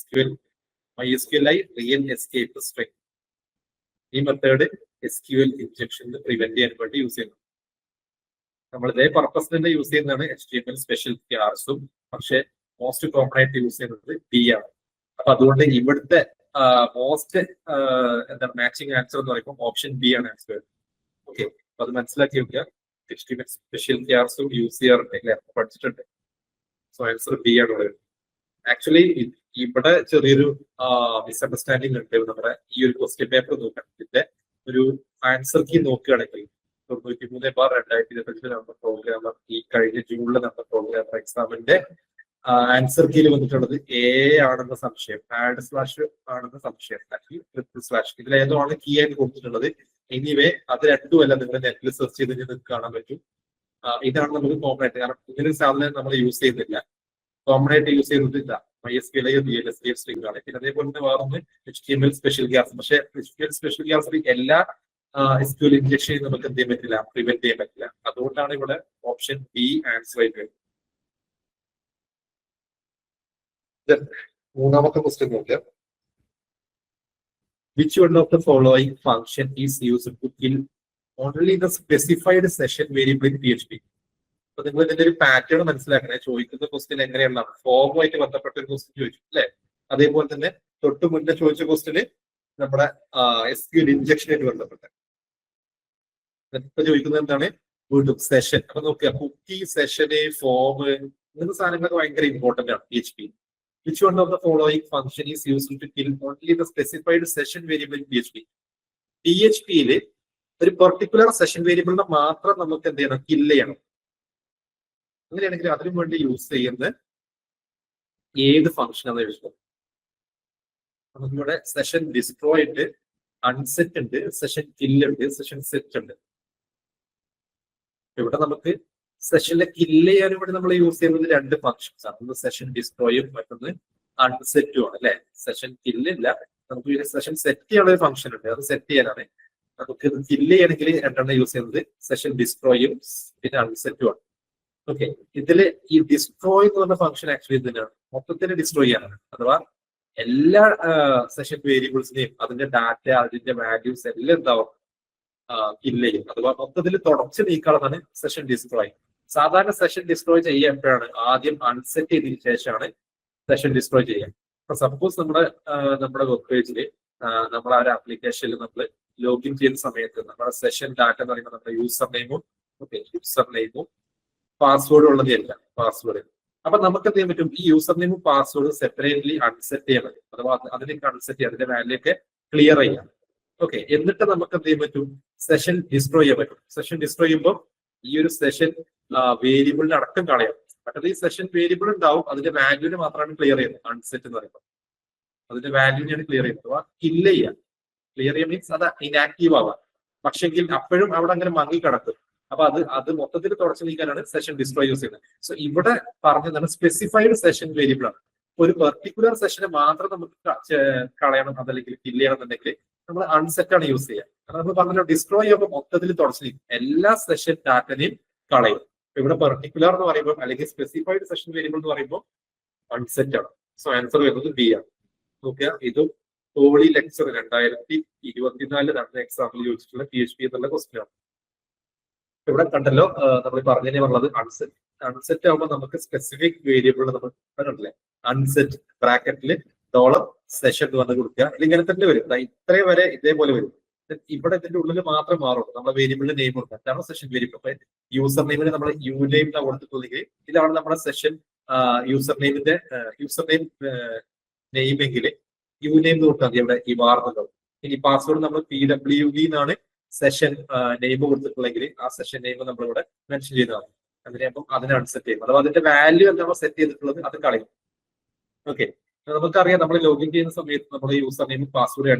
MySQL റിയൽ എസ്കേപ്പ് സ്ട്രിംഗ്. ഈ മെത്തേഡ് SQL ഇൻജെക്ഷന് പ്രിവെന്റ് ചെയ്യാൻ വേണ്ടി യൂസ് ചെയ്യുന്നത്. നമ്മൾ ഇതേ പർപ്പസ് തന്നെ യൂസ് ചെയ്യുന്നതാണ് HTML സ്പെഷ്യൽ ക്ലാസും, പക്ഷെ മോസ്റ്റ് കോമൺ ആയിട്ട് യൂസ് ചെയ്യുന്നത് D ആണ്. അപ്പൊ അതുകൊണ്ട് ഇവിടുത്തെ മോസ്റ്റ് എന്താണ് മാച്ചിങ് ആൻസർ എന്ന് പറയുമ്പോൾ ഓപ്ഷൻ ബി ആണ് ആൻസർ. ഓക്കെ, അപ്പൊ അത് മനസ്സിലാക്കി വെക്കുക. സ്പെഷ്യൽ കെയർസും യൂസ് ചെയ്യാറുണ്ട് അല്ലെ, പഠിച്ചിട്ടുണ്ട്. സോ ആൻസർ ബി ആണ് ഉള്ളത്. ആക്ച്വലി ഇവിടെ ചെറിയൊരു മിസ്അണ്ടർസ്റ്റാൻഡിങ് ഉണ്ട്. നമ്മുടെ ഈ ഒരു ക്വസ്റ്റ്യൻ പേപ്പർ നോക്കണം, ഇതിന്റെ ഒരു ആൻസർ കീ നോക്കുകയാണെങ്കിൽ 93/2025 നടന്ന പ്രോഗ്രാമർ, ഈ കഴിഞ്ഞ ജൂണിൽ നടന്ന പ്രോഗ്രാമർ എക്സാമിന്റെ ആൻസർ കീയിൽ വന്നിട്ടുള്ളത് എ ആണെന്ന സംശയം, ആഡ് സ്ലാഷ് ആണെന്ന സംശയം, ട്രിപ്പിൾ സ്ലാഷ്, ഇതിലേതോ ആണ് കീ ആയിട്ട് കൊടുത്തിട്ടുള്ളത്. എനിവേ അത് രണ്ടുമല്ല, നിങ്ങൾ നെറ്റിൽ സെർച്ച് ചെയ്ത് നിങ്ങൾക്ക് കാണാൻ പറ്റും. ഇതാണ് നമുക്ക് കോമൺ ആയിട്ട്, കാരണം ഇങ്ങനൊരു സാധനം നമ്മൾ യൂസ് ചെയ്യുന്നില്ല, കോമൺ ആയിട്ട് യൂസ് ചെയ്യുന്നില്ല. MySQL VLSTF സ്ട്രിംഗ് ആണ്. പിന്നെ അതേപോലെ തന്നെ വേറൊന്ന് HTML സ്പെഷ്യൽ ഗ്യാസ്. പക്ഷെ HTML സ്പെഷ്യൽ ഗ്യാസ് എല്ലാ SQL ഇൻജക്ഷൻ നമുക്ക് എന്ത് ചെയ്യാൻ പറ്റില്ല, പ്രിവെന്റ് ചെയ്യാൻ പറ്റില്ല. അതുകൊണ്ടാണ് ഇവിടെ ഓപ്ഷൻ ബി ആൻസർ ആയിട്ട് വരുന്നത്. മൂന്നാമത്തെ ക്വസ്റ്റ്യൻ നോക്കാം. Which one of the following function is used to kill only the specified session variable in PHP? അപ്പൊ നിങ്ങൾ ഇതിന്റെ ഒരു പാറ്റേൺ മനസ്സിലാക്കണേ. ചോദിക്കുന്ന ക്വസ്റ്റ്യൻ എങ്ങനെയുള്ള ഫോമുമായിട്ട് ബന്ധപ്പെട്ട ഒരു ക്വസ്റ്റ്യൻ ചോദിച്ചു അല്ലെ. അതേപോലെ തന്നെ തൊട്ട് മുന്നേ ചോദിച്ച ക്വസ്റ്റ്യന് നമ്മുടെ SQL ഇൻജക്ഷനായിട്ട് ബന്ധപ്പെട്ട. ഇപ്പൊ ചോദിക്കുന്നത് എന്താണ്, വീണ്ടും സെഷൻ. അപ്പൊ നോക്കുക, കുക്കി, സെഷന്, ഫോം, ഇങ്ങനത്തെ സാധനങ്ങളൊക്കെ ഭയങ്കര ഇമ്പോർട്ടന്റ് ആണ് PHP. Which one of the following function is used to kill only the specified session variable in PHP? PHP-യില് ഒരു പെർട്ടിക്കുലർ സെഷൻ വേരിയബിളിനെ മാത്രം നമുക്ക് എന്ത് ചെയ്യണം, കില്ല് ചെയ്യണം. അങ്ങനെയാണെങ്കിൽ അതിനു വേണ്ടി യൂസ് ചെയ്യുന്ന ഏത് ഫംഗ്ഷൻ ആണ് ചോദിച്ചത്? നമുക്കിവിടെ സെഷൻ ഡിസ്ട്രോയ് ഉണ്ട്, അൺസെറ്റ് ഉണ്ട്, സെഷൻ കില്ല് ഉണ്ട്, സെഷൻ സെറ്റ് ഉണ്ട്. ഇവിടെ നമുക്ക് സെഷനിലെ കില്ല് ചെയ്യാനും വേണ്ടി നമ്മൾ യൂസ് ചെയ്യുന്നത് രണ്ട് ഫംഗ്ഷൻസ് ആണ്. ഒന്ന് സെഷൻ ഡിസ്ട്രോയും മറ്റൊന്ന് അൺസെറ്റും ആണ് അല്ലെ. സെഷൻ കില്ലില്ല, നമുക്ക് സെഷൻ സെറ്റ് ചെയ്യാനുള്ള ഒരു ഫംഗ്ഷൻ ഉണ്ട്, അത് സെറ്റ് ചെയ്യാനാണ്. നമുക്ക് ഇത് കില്ല് ചെയ്യണമെങ്കിൽ രണ്ടെണ്ണം യൂസ് ചെയ്യുന്നത് സെഷൻ ഡിസ്ട്രോയും പിന്നെ അൺസെറ്റും ആണ്. ഓക്കെ, ഇതില് ഈ ഡിസ്ട്രോയ് എന്ന് പറഞ്ഞ ഫംഗ്ഷൻ ആക്ച്വലി ഇതിനാണ് മൊത്തത്തിൽ ഡിസ്ട്രോയ് ചെയ്യാനാണ്. അഥവാ എല്ലാ സെഷൻ വേരിയബിൾസിനെയും അതിന്റെ ഡാറ്റ, അതിന്റെ വാല്യൂസ് എല്ലാം എന്താവും, കില്ല് ചെയ്യും. അഥവാ മൊത്തത്തിൽ തുടച്ച് നീക്കാനുള്ളതാണ് സെഷൻ ഡിസ്ട്രോയ്. സാധാരണ സെഷൻ ഡിസ്ട്രോയ് ചെയ്യാൻ എപ്പോഴാണ്, ആദ്യം അൺസെറ്റ് ചെയ്തതിനു ശേഷമാണ് സെഷൻ ഡിസ്ട്രോയ് ചെയ്യാം. അപ്പൊ സപ്പോസ് നമ്മുടെ വെബ് പേജിൽ നമ്മൾ ആ ഒരു ആപ്ലിക്കേഷനിൽ നമ്മൾ ലോഗിൻ ചെയ്യുന്ന സമയത്ത് നമ്മുടെ സെഷൻ ഡാറ്റ എന്ന് പറയുമ്പോൾ നമ്മുടെ യൂസർ നെയിമും പാസ്വേഡും ഉള്ളതല്ല, പാസ്വേഡ്. അപ്പൊ നമുക്ക് എന്ത് ചെയ്യാൻ പറ്റും, ഈ യൂസർ നെയിമും പാസ്വേഡും സെപ്പറേറ്റ്ലി അൺസെറ്റ് ചെയ്യാൻ പറ്റും. അഥവാ അതിലേക്ക് അൺസെറ്റ് ചെയ്യാം, അതിന്റെ വാല്യൂ ഒക്കെ ക്ലിയർ ചെയ്യാം. ഓക്കെ, എന്നിട്ട് നമുക്ക് എന്ത് ചെയ്യാൻ പറ്റും, സെഷൻ ഡിസ്ട്രോയ് ചെയ്യാൻ പറ്റും. സെഷൻ ഡിസ്ട്രോയ് ചെയ്യുമ്പോൾ ഈ ഒരു സെഷൻ വേരിയബിളിന് അടക്കം കളയാം. മറ്റത് ഈ സെഷൻ വേരിയബിൾ ഉണ്ടാവും, അതിന്റെ വാല്യൂവിനെ മാത്രമാണ് ക്ലിയർ ചെയ്യുന്നത്. അൺസെറ്റ് എന്ന് പറയുമ്പോൾ അതിന്റെ വാല്യൂവിനെയാണ് ക്ലിയർ ചെയ്യുന്നത്. അഥവാ കില്ല് ചെയ്യാം. ക്ലിയർ ചെയ്യാൻ മീൻസ് അത് ഇനാക്റ്റീവ് ആവാം. പക്ഷെങ്കിൽ അപ്പോഴും അവിടെ അങ്ങനെ മങ്ങി കിടക്കും. അപ്പൊ അത് മൊത്തത്തിൽ തുടച്ചു നീക്കാനാണ് സെഷൻ ഡിസ്ട്രോയ് യൂസ് ചെയ്യുന്നത്. സോ ഇവിടെ പറഞ്ഞതാണ് സ്പെസിഫൈഡ് സെഷൻ വേരിയബിൾ ആണ്. ഒരു പെർട്ടിക്കുലർ സെഷനെ മാത്രം നമുക്ക് കളയണം, അതല്ലെങ്കിൽ കില്ല് ചെയ്യണം എന്നുണ്ടെങ്കിൽ നമ്മൾ അൺസെറ്റ് ആണ് യൂസ് ചെയ്യുക. കാരണം നമ്മൾ പറഞ്ഞല്ലോ, ഡിസ്ട്രോയ് ചെയ്യുമ്പോൾ മൊത്തത്തിൽ തുടച്ചു നീക്കും, എല്ലാ സെഷൻ ഡാറ്റനെയും കളയും. ഇവിടെ പെർട്ടിക്കുലർ എന്ന് പറയുമ്പോൾ അല്ലെങ്കിൽ സ്പെസിഫൈഡ് സെഷൻ വേരിയബിൾ എന്ന് പറയുമ്പോൾ അൺസെറ്റ് ആണ്. സോ ആൻസർ വരുന്നത് ബി ആണ്. നോക്കുക, ഇതും പോളി ലെക്ചർ 2024 നടന്ന എക്സാമ്പിൾ ചോദിച്ചിട്ടുള്ള PHP എന്നുള്ള ക്വസ്റ്റ്യൻ ആണ്. ഇവിടെ കണ്ടല്ലോ, നമ്മൾ പറഞ്ഞത് അൺസെറ്റ് ആകുമ്പോൾ നമുക്ക് സ്പെസിഫിക് വേരിയബിൾ നമ്മൾ പറഞ്ഞില്ലേ, അൺസെറ്റ് ബ്രാക്കറ്റിൽ $സെഷൻ എന്ന് പറഞ്ഞ് കൊടുക്കുക. ഇങ്ങനെ തന്നെ വരും, ഇത്രയും വരെ ഇതേപോലെ വരും. ഇവിടെ ഇതിന്റെ ഉള്ളിൽ മാത്രം മാറുള്ളൂ. നമ്മുടെ വേരിയബിളിന്റെ നെയിം കൊടുക്കുക, അതാണ് സെഷൻ വേരിയബിൾ. അപ്പൊ യൂസർ നെയിമിന് നമ്മൾ യു നെയിം കൊടുത്തിട്ടുണ്ടെങ്കിൽ ഇതാണ് നമ്മുടെ സെഷൻ യൂസർ നെയിം നെയിമെങ്കിൽ യു നെയിം കൊടുത്താൽ മതി. ഇവിടെ ഈ മാറുന്നുണ്ടോ. ഇനി പാസ്വേഡ് നമ്മൾ PWV എന്നാണ് സെഷൻ നെയിം കൊടുത്തിട്ടുണ്ടെങ്കിൽ ആ സെഷൻ നെയിം നമ്മളിവിടെ മെൻഷൻ ചെയ്തതാണ്. അങ്ങനെയാകുമ്പോൾ അതിനെ അൺസെറ്റ് ചെയ്യും. അഥവാ അതിന്റെ വാല്യൂ എന്താണോ സെറ്റ് ചെയ്തിട്ടുള്ളത് അത് കളയും. ഓക്കെ, നമുക്കറിയാം, നമ്മൾ ലോഗിൻ ചെയ്യുന്ന സമയത്ത് നമ്മൾ യൂസർ നെയിം പാസ്വേഡ്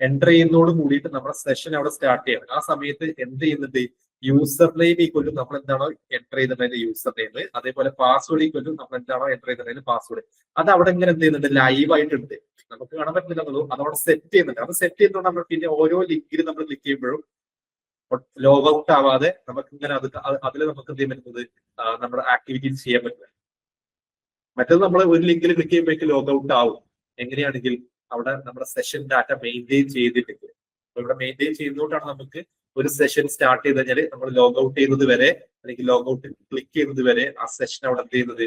എൻ്റർ ചെയ്യുന്നതോട് കൂടിയിട്ട് നമ്മുടെ സെഷൻ അവിടെ സ്റ്റാർട്ട് ചെയ്യണം. ആ സമയത്ത് എന്ത് ചെയ്യുന്നുണ്ട്, യൂസർ നെയിം ഈക്വലും നമ്മൾ എന്താണോ എൻ്റർ ചെയ്തിട്ടുണ്ടെങ്കിൽ യൂസർ നെയിം, അതേപോലെ പാസ്വേഡ് ഈക്വലും നമ്മൾ എന്താണോ എൻ്റർ ചെയ്തിട്ടുണ്ടെങ്കിൽ പാസ്വേഡ്, അത് അവിടെ ഇങ്ങനെ എന്ത് ചെയ്യുന്നുണ്ട്, ലൈവ് ആയിട്ടുണ്ട്. നമുക്ക് കാണാൻ പറ്റുന്നില്ലെന്നുള്ളൂ, അതവിടെ സെറ്റ് ചെയ്യുന്നുണ്ട്. അത് സെറ്റ് ചെയ്യുന്നതുകൊണ്ട് നമ്മൾ പിന്നെ ഓരോ ലിങ്കിൽ നമ്മൾ ക്ലിക്ക് ചെയ്യുമ്പോഴും ലോഗ് ഔട്ട് ആവാതെ നമുക്ക് ഇങ്ങനെ അതിൽ നമുക്ക് എന്ത് ചെയ്യാൻ പറ്റുന്നത്, നമ്മുടെ ആക്ടിവിറ്റീസ് ചെയ്യാൻ പറ്റുന്നത്. മറ്റേത് നമ്മൾ ഒരു ലിങ്കിൽ ക്ലിക്ക് ചെയ്യുമ്പോഴേക്ക് ലോഗ് ഔട്ട് ആവും. എങ്ങനെയാണെങ്കിൽ അവിടെ നമ്മുടെ സെഷൻ ഡാറ്റ മെയിൻറ്റെയിൻ ചെയ്തിട്ടുണ്ട്. ഇവിടെ മെയിൻറ്റെയിൻ ചെയ്യുന്നതുകൊണ്ടാണ് നമുക്ക് ഒരു സെഷൻ സ്റ്റാർട്ട് ചെയ്ത് കഴിഞ്ഞാൽ നമ്മൾ ലോഗ് ഔട്ട് ചെയ്യുന്നത് വരെ അല്ലെങ്കിൽ ലോഗ് ഔട്ട് ക്ലിക്ക് ചെയ്യുന്നത് വരെ ആ സെഷൻ അവിടെ എന്ത് ചെയ്യുന്നത്,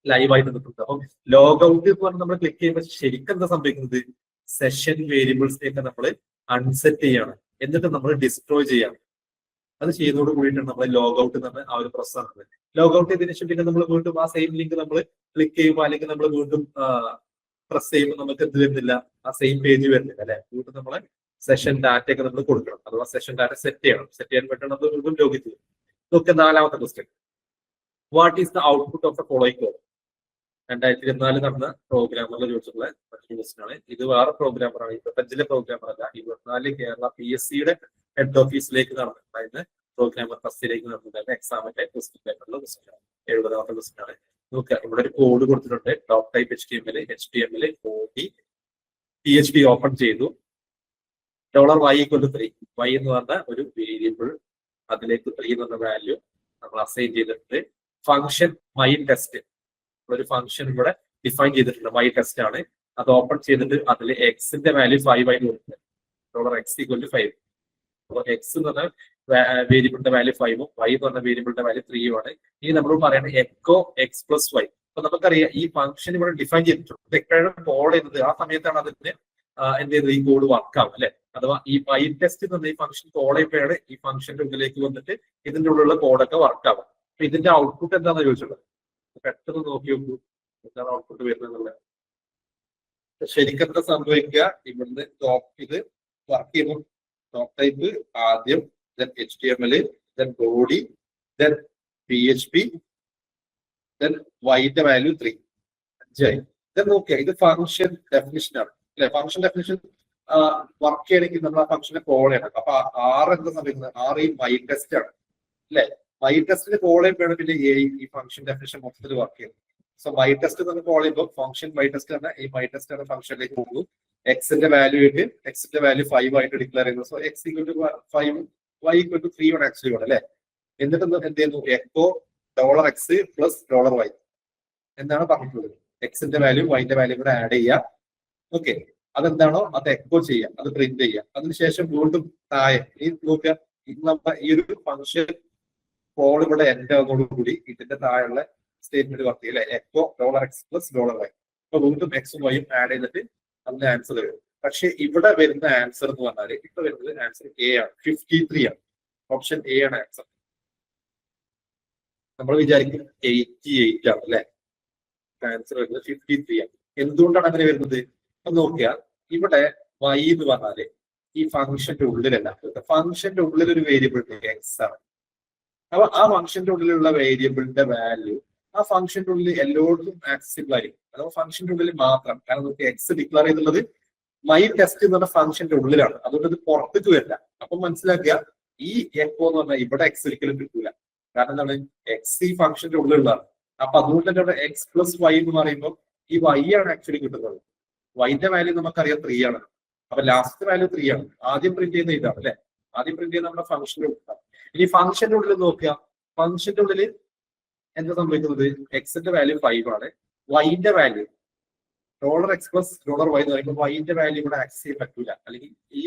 ലൈവ് ആയിട്ട് നിൽക്കുന്നത്. അപ്പം ലോഗ് ഔട്ട് എന്ന് പറഞ്ഞാൽ നമ്മൾ ക്ലിക്ക് ചെയ്യുമ്പോൾ ശരിക്കും എന്താ സംഭവിക്കുന്നത്, സെഷൻ വേരിയബിൾസിനെയൊക്കെ നമ്മൾ അൺസെറ്റ് ചെയ്യാണ്, എന്നിട്ട് നമ്മൾ ഡിസ്ട്രോയ് ചെയ്യാണ്. അത് ചെയ്യുന്നതോട് കൂടിയിട്ടാണ് നമ്മൾ ലോഗ് ഔട്ട് എന്ന് പറഞ്ഞ ആ ഒരു പ്രോസസ് ആണ്. ലോഗ് ഔട്ട് ചെയ്തതിനു ശേഷം പിന്നെ നമ്മൾ വീണ്ടും ആ സെയിം ലിങ്ക് നമ്മൾ ക്ലിക്ക് ചെയ്യുമ്പോൾ അല്ലെങ്കിൽ നമ്മൾ വീണ്ടും പ്രസ് ചെയ്യുമ്പോൾ നമുക്ക് എന്ത് വരുന്നില്ല, ആ സെയിം പേജ് വരുന്നില്ല അല്ലെ. വീണ്ടും നമ്മളെ സെഷൻ ഡാറ്റ ഒക്കെ നമ്മൾ കൊടുക്കണം, അഥവാ സെഷൻ ഡാറ്റ സെറ്റ് ചെയ്യണം. സെറ്റ് ചെയ്യാൻ പറ്റണം, അത് വീണ്ടും ലോഗിൻ ചെയ്യും. നോക്കുക, 4ാമത്തെ question. What is the output of the following code? 2024 നടന്ന പ്രോഗ്രാമറിൽ ചോദിച്ചിട്ടുള്ള മറ്റൊരു ക്വസ്റ്റ്യൻ ആണ്. ഇത് വേറെ പ്രോഗ്രാമറാണ്, 25ലെ പ്രോഗ്രാമർ അല്ല. 24 കേരള PSCയുടെ ഹെഡ് ഓഫീസിലേക്ക് നടന്നിട്ടുണ്ടായിരുന്ന പ്രോഗ്രാമർ ഫസ്റ്റിലേക്ക് നടന്നിട്ടുണ്ടായിരുന്ന എക്സാമിന്റെ ക്വസ്റ്റ്യൻ പേപ്പറിലെ ക്വസ്റ്റ്യൻ ആണ്. 70ാമത്തെ ക്വസ്റ്റ്യൻ ആണ്. നോക്കുക, ഇവിടെ ഒരു കോഡ് കൊടുത്തിട്ടുണ്ട്. Doc type HTML, OD, PHP open ചെയ്തു. $y=3. y എന്ന് പറഞ്ഞ ഒരു വേരിയബിൾ, അതിലേക്ക് 3 എന്ന് പറഞ്ഞ വാല്യൂ നമ്മൾ അസൈൻ ചെയ്തിട്ടുണ്ട്. ഫംഗ്ഷൻ മൈ ടെസ്റ്റ്, ഒരു ഫംഗ്ഷൻ ഇവിടെ ഡിഫൈൻ ചെയ്തിട്ടുണ്ട്, മൈ ടെസ്റ്റ് ആണ്. അത് ഓപ്പൺ ചെയ്തിട്ട് അതിൽ എക്സിന്റെ വാല്യൂ 5 ആയി കൊടുക്കുന്നത്. $x=5. അപ്പോൾ എക്സ് എന്ന് പറഞ്ഞ വേരിയബിളിന്റെ വാല്യൂ 5ഉം y എന്ന് പറഞ്ഞ വേരിയബിളിന്റെ വാല്യൂ 3ഉം ആണ്. ഇനി നമ്മൾ പറയുന്നത് എക്കോ x+y. അപ്പൊ നമുക്കറിയാം ഈ ഫംഗ്ഷൻ ഇവിടെ ഡിഫൈൻ ചെയ്തിട്ടുണ്ട്. എപ്പോഴാണ് കോൾ ചെയ്യുന്നത്, ആ സമയത്താണ് അതിന് എന്ത് ചെയ്യുന്നത്, ഈ കോഡ് വർക്ക് ആവും അല്ലെ. അഥവാ ഈ മൈ ടെസ്റ്റ് എന്ന് പറഞ്ഞ ഈ ഫംഗ്ഷൻ കോൾ ചെയ്യുമ്പോഴാണ് ഈ ഫംഗ്ഷന്റെ ഉള്ളിലേക്ക് വന്നിട്ട് ഇതിന്റെ ഉള്ളിലുള്ള കോഡൊക്കെ വർക്ക് ആവും. അപ്പൊ ഇതിന്റെ ഔട്ട്പുട്ട് എന്താണെന്ന് ചോദിച്ചുള്ളത്, പെട്ടെന്ന് നോക്കി നോക്കൂ എന്താണ് ഔട്ട്പുട്ട് വരുന്നത്. ശരിക്കും എന്താ സംഭവിക്കുക, ഇവിടുന്ന് ഇത് വർക്ക് ചെയ്യുന്നു. ടോപ്പ് ടൈപ്പ് ആദ്യം, then HTML, then body, then PHP, then y ന്റെ വാല്യൂ 3. 5. then നോക്കിയാ ഇത് ഫംഗ്ഷൻ ഡെഫിനിഷൻ ആണ് അല്ലെ. ഫംഗ്ഷൻ ഡെഫിനിഷൻ വർക്ക് ചെയ്യണമെങ്കിൽ നമ്മൾ ആ ഫംഗ്ഷനെ കോൾ ചെയ്യണം. അപ്പൊ R എന്താ സംഭവിക്കുന്നത്, R ഈ മൈ ടെസ്റ്റ് ആണ് അല്ലെ. മൈ ടെസ്റ്റിന് കോൾ ചെയ്യുമ്പോഴാണ് പിന്നെ ഈ ഫംഗ്ഷൻ ഡെഫിനിഷൻ മൊത്തത്തിൽ വർക്ക് ചെയ്യുന്നത്. സോ മൈ ടെസ്റ്റ് നമ്മൾ കോൾ ചെയ്യുമ്പോൾ ഫംഗ്ഷൻ മൈ ടെസ്റ്റ് ആണ്, ഈ മൈ ടെസ്റ്റ് ആണ് ഫംഗ്ഷനിലേക്ക് പോകുന്നു. എക്സിന്റെ വാല്യൂ ആയിട്ട് എക്സിന്റെ വാല്യൂ 5 ആയിട്ട് ഡിക്ലെയർ ചെയ്യുന്നു. സോ x=5, y=3 ആണ് ആക്ച്വലി ഇവിടെ അല്ലെ. എന്നിട്ട് എന്ത് ചെയ്യുന്നു, എക്കോ $x + $y എന്നാണ് പറഞ്ഞിട്ടുള്ളത്. എക്സിന്റെ വാല്യൂ വൈന്റെ വാല്യൂ കൂടെ ആഡ് ചെയ്യുക. ഓക്കെ, അതെന്താണോ അത് എക്കോ ചെയ്യുക, അത് പ്രിന്റ് ചെയ്യുക. അതിനുശേഷം വീണ്ടും താഴെ ഈ നോക്കുക, നമ്മുടെ ഈ ഒരു ഫംഗ്ഷൻ കോൾ ഇവിടെ എൻഡ് ആകുന്നതോടുകൂടി ഇതിന്റെ താഴെയുള്ള സ്റ്റേറ്റ്മെന്റ് വർക്ക് ചെയ്യും അല്ലെ. Echo $x + $y. അപ്പൊ വീണ്ടും എക്സും വൈയും ആഡ് ചെയ്തിട്ട് അതിന്റെ ആൻസർ വരും. പക്ഷെ ഇവിടെ വരുന്ന ആൻസർ എന്ന് പറഞ്ഞാൽ ഇവിടെ വരുന്നത് ആൻസർ A ആണ്, 53 ആണ്. ഓപ്ഷൻ A ആണ് ആൻസർ. നമ്മൾ വിചാരിക്കും 88 ആണ് അല്ലെ, ആൻസർ വരുന്നത് 53 ആണ്. എന്തുകൊണ്ടാണ് അങ്ങനെ വരുന്നത് അപ്പൊ നോക്കിയാൽ ഇവിടെ y എന്ന് പറഞ്ഞാല് ഈ ഫംഗ്ഷന്റെ ഉള്ളിലല്ല, ഫംഗ്ഷന്റെ ഉള്ളിൽ ഒരു വേരിയബിൾ x ആണ്. അപ്പൊ ആ ഫംഗ്ഷന്റെ ഉള്ളിലുള്ള വേരിയബിളിന്റെ വാല്യൂ ആ ഫംഗ്ഷന്റെ ഉള്ളിൽ എല്ലായിടത്തും ആക്സസിബിൾ ആയിരിക്കും. അഥവാ ഫംഗ്ഷന്റെ ഉള്ളിൽ മാത്രം. കാരണം നമുക്ക് എക്സ് ഡിക്ലെയർ ചെയ്തിട്ടുള്ളത് മൈ ടെസ്റ്റ് എന്ന് പറഞ്ഞ ഫംഗ്ഷന്റെ ഉള്ളിലാണ്, അതുകൊണ്ട് ഇത് പുറത്തേക്ക് വരില്ല. അപ്പൊ മനസ്സിലാക്കുക, ഈ എക്കോ എന്ന് പറഞ്ഞാൽ ഇവിടെ എക്സ് ഒരിക്കലും കിട്ടൂല. കാരണം എന്താണ്, എക്സ് ഈ ഫംഗ്ഷന്റെ ഉള്ളിലുള്ളതാണ്. അപ്പൊ അതുകൊണ്ട് തന്നെ ഇവിടെ x+y എന്ന് പറയുമ്പോൾ ഈ y ആണ് ആക്ച്വലി കിട്ടുന്നത്. വൈന്റെ വാല്യൂ നമുക്കറിയാം 3 ആണ്. അപ്പൊ ലാസ്റ്റ് വാല്യൂ 3 ആണ്. ആദ്യം പ്രിന്റ് ചെയ്യുന്ന ഇതാണ് അല്ലെ, ആദ്യം പ്രിന്റ് ചെയ്യുന്ന നമ്മുടെ ഫംഗ്ഷന്റെ ഉള്ളിലാണ്. ഇനി ഫംഗ്ഷന്റെ ഉള്ളിൽ നോക്കുക, ഫംഗ്ഷന്റെ ഉള്ളിൽ എന്താ സംഭവിക്കുന്നത്, എക്സിന്റെ വാല്യൂ 5 ആണ്. വൈന്റെ വാല്യൂ $x + $y എന്ന് പറയുമ്പോൾ വൈന്റെ വാല്യൂ ഇവിടെ ആക്സസ് ചെയ്യാൻ പറ്റൂല. അല്ലെങ്കിൽ ഈ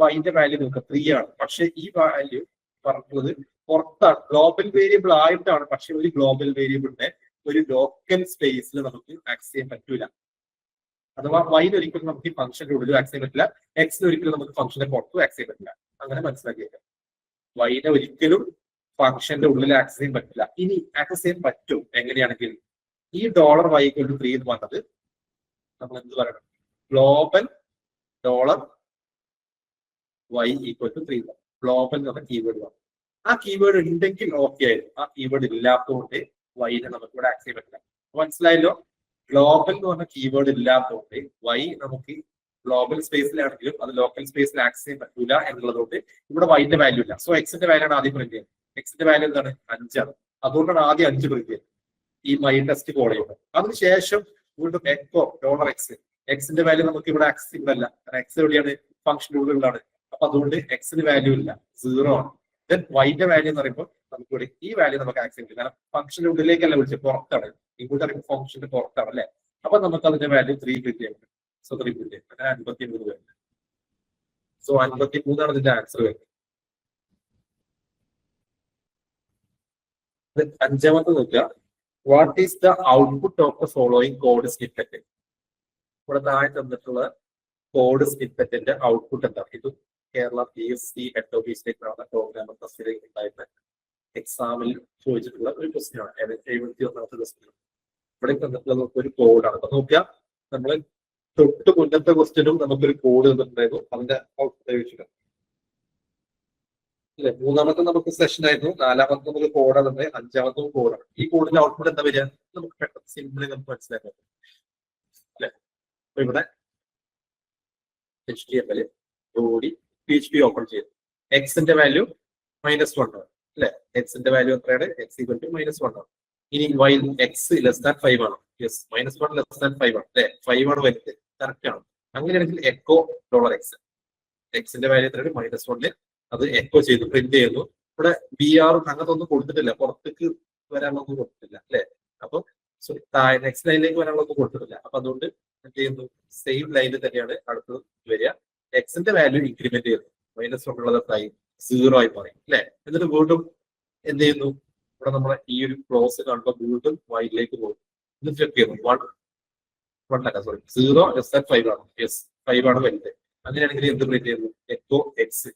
വൈന്റെ വാല്യൂ നോക്കുക 3 ആണ്. പക്ഷെ ഈ വാല്യൂ പറഞ്ഞത് പുറത്താണ്, ഗ്ലോബൽ വേരിയബിൾ ആയിട്ടാണ്. പക്ഷെ ഒരു ഗ്ലോബൽ വേരിയബിളിന്റെ ഒരു ലോക്കൽ സ്പേസിൽ നമുക്ക് ആക്സസ് ചെയ്യാൻ പറ്റൂല. അഥവാ വൈന് ഒരിക്കലും നമുക്ക് ഈ ഫംഗ്ഷന്റെ ഉള്ളിൽ ആക്സസ് ചെയ്യാൻ പറ്റില്ല, എക്സിന് ഒരിക്കലും നമുക്ക് ഫംഗ്ഷന്റെ പുറത്തും ആക്സസ് ചെയ്യാൻ പറ്റില്ല. അങ്ങനെ മനസ്സിലാക്കിയേക്കാം, വൈനെ ഒരിക്കലും ഫംഗ്ഷന്റെ ഉള്ളിൽ ആക്സസ് ചെയ്യാൻ പറ്റില്ല. ഇനി ആക്സസ് ചെയ്യാൻ പറ്റും എങ്ങനെയാണെങ്കിൽ, ഈ $y=3 എന്ന് പറഞ്ഞത് നമ്മൾ എന്ത് പറയണം, ഗ്ലോബൽ $y=3 ഗ്ലോബൽ എന്ന് പറഞ്ഞ കീവേഡ് ആണ്. ആ കീവേഡ് ഉണ്ടെങ്കിൽ ഓക്കെ ആയിരുന്നു. ആ കീവേഡ് ഇല്ലാത്തതുകൊണ്ട് വൈനെ നമുക്ക് ഇവിടെ ആക്സസ് ചെയ്യാൻ പറ്റില്ല. മനസ്സിലായല്ലോ, ഗ്ലോബൽ എന്ന് പറഞ്ഞ കീവേഡ് ഇല്ലാത്തതുകൊണ്ട് വൈ നമുക്ക് ഗ്ലോബൽ സ്പേസിലാണെങ്കിലും അത് ലോക്കൽ സ്പേസിൽ ആക്സസ് ചെയ്യാൻ പറ്റൂല എന്നുള്ളതുകൊണ്ട് ഇവിടെ വൈന്റെ വാല്യൂ ഇല്ല. സോ എക്സിന്റെ വാല്യൂ ആണ് ആദ്യം പ്രിന്റ് ചെയ്യുന്നത്. എക്സിന്റെ വാല്യൂ എന്താണ്, 5 ആണ്. അതുകൊണ്ടാണ് ആദ്യം 5 പ്രിന്റ് ചെയ്യുന്നത് ഈ മൈ ടെസ്റ്റ് കോൾ ചെയ്യുന്നത്. അതിനുശേഷം വീണ്ടും എക്കോ $x. എക്സിന്റെ വാല്യൂ നമുക്ക് ഇവിടെ ആക്സസിബിൾ അല്ല, കാരണം എക്സ് എവിടെയാണ്, ഫംഗ്ഷന്റെ ഉള്ളിലാണ്. അപ്പൊ അതുകൊണ്ട് എക്സിന് വാല്യൂ ഇല്ല, 0 ആണ്. ദെൻ വൈന്റെ വാല്യൂ എന്ന് പറയുമ്പോൾ നമുക്ക് ഇവിടെ ഈ വാല്യൂ നമുക്ക് ആക്സസ് ചെയ്യും, കാരണം ഫംഗ്ഷന്റെ ഉള്ളിലേക്കല്ല വിളിച്ചത്, പുറത്താണ്. ഇങ്ങോട്ട് അറിയുമ്പോൾ ഫംഗ്ഷന്റെ പുറത്താണ് അല്ലെ. അപ്പൊ നമുക്ക് അതിന്റെ വാല്യൂ 3 പ്രിന്റ് ചെയ്യാൻ പറ്റും. സോ 3 പ്രിന്റ് ചെയ്യാം, അങ്ങനെ 53 വരുന്നത്. സോ 53 ആണ് ഇതിന്റെ ആൻസർ വരുന്നത്. അഞ്ചാമത്തെ നോക്കുക, what is the output of the following code snippet? ഇവിടെ താഴെ തന്നിട്ടുള്ള കോഡ് സ്നിപ്പറ്റിന്റെ ഔട്ട്പുട്ട് എന്താണ്? ഇത് കേരള PSC ഹെഡ് ഓഫീസിലേക്ക് നടന്ന പ്രോഗ്രാമർ ടെസ്റ്റിലേക്ക് ഉണ്ടായിരുന്ന എക്സാമിൽ ചോദിച്ചിട്ടുള്ള ഒരു ക്വസ്റ്റ്യൻ ആണ്. 71ാമത്തെ ക്വസ്റ്റ്യൻ. ഇവിടെ തന്നിട്ടുള്ള ഒരു കോഡാണ്. അപ്പൊ നോക്കിയാൽ നമ്മൾ തൊട്ട് മുന്നത്തെ ക്വസ്റ്റ്യനും നമുക്കൊരു കോഡ് തന്നിട്ടുണ്ടായിരുന്നു. അതിന്റെ ഔട്ട്പുട്ട് ചോദിച്ചിട്ടുണ്ട് അല്ലെ? മൂന്നാമത്തെ നമുക്ക് സെഷൻ ആയിരുന്നു, നാലാമത്തെ നമുക്ക് കോഡാണ് തന്നെ, അഞ്ചാമത്തെ കോഡാണ്. ഈ കോഡിന്റെ ഔട്ട്പുട്ട് എന്താ വരിക? നമുക്ക് പെട്ടെന്ന് സിമ്പിളി നമുക്ക് മനസ്സിലാക്കാൻ പറ്റും അല്ലെ? അപ്പൊ ഇവിടെ HTML ബോഡി PHP ഓപ്പൺ ചെയ്തു. എക്സിന്റെ വാല്യൂ -1 ആണ് അല്ലെ? എക്സിന്റെ വാല്യൂ എത്രയാണ്? X = -1 ആണ്. ഇനി വൈൽ എക്സ് ലെസ് ദാൻ 5 ആണ്. യെസ്, -1 ലെസ് ദാൻ 5 ആണ് അല്ലെ? 5 ആണ് വലുത്, കറക്റ്റ് ആണ്. അങ്ങനെയാണെങ്കിൽ എക്കോ $x. എക്സിന്റെ വാല്യൂ എത്രയാണ്? -1 അത് എക്കോ ചെയ്തു, പ്രിന്റ് ചെയ്യുന്നു. ഇവിടെ BR അങ്ങനത്തെ ഒന്നും കൊടുത്തിട്ടില്ല, പുറത്തേക്ക് വരാനുള്ളതൊന്നും കൊടുത്തിട്ടില്ല അല്ലെ? അപ്പൊ സോറി, നെക്സ്റ്റ് ലൈനിലേക്ക് വരാനുള്ളതൊന്നും കൊടുത്തിട്ടില്ല. അപ്പൊ അതുകൊണ്ട് എന്ത് ചെയ്യുന്നു? സെയിം ലൈനിൽ തന്നെയാണ് അടുത്തത് വരിക. എക്സിന്റെ വാല്യൂ ഇൻക്രിമെന്റ് ചെയ്യുന്നു. -1 ഉള്ളത് 0 ആയി പറയും അല്ലെ? എന്നിട്ട് വീണ്ടും എന്ത് ചെയ്യുന്നു? ഇവിടെ നമ്മളെ ഈ ഒരു ക്ലോസ് കാണുമ്പോൾ വീണ്ടും വൈഡിലേക്ക് പോകും. ഇത് ചെക്ക് ചെയ്യുന്നു. 1 അല്ല, സോറി, 0 ലെസ് ദാൻ 5 ആണ്. യെസ്, 5 ആണ് വലുത്. അങ്ങനെയാണെങ്കിൽ എന്ത് പ്രിന്റ് ചെയ്യുന്നു? Echo X.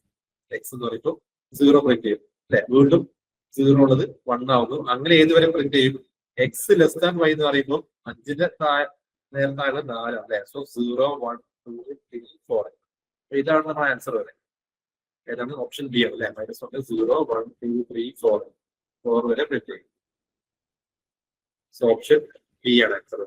എക്സ് എന്ന് പറയുമ്പോൾ 0 പ്രിന്റ് ചെയ്യും അല്ലെ? വീണ്ടും 0 ഉള്ളത് 1 ആവുന്നു. അങ്ങനെ ഏതുവരെ പ്രിന്റ് ചെയ്യും? എക്സ് ലെസ് ദാൻ y എന്ന് പറയുമ്പോൾ 5ന്റെ നേരത്താഴെ 4 അല്ലെ? സോ 0, 1, 2, 3, 4. ഇതാണ് നമ്മുടെ ആൻസർ വരെ. ഏതാണ്? ഓപ്ഷൻ ബി ആണ് അല്ലെ? -1, 0, 1, 2, 3, 4. 4 വരെ പ്രിന്റ് ചെയ്യും. സോ ഓപ്ഷൻ ബി ആണ് ആൻസർ.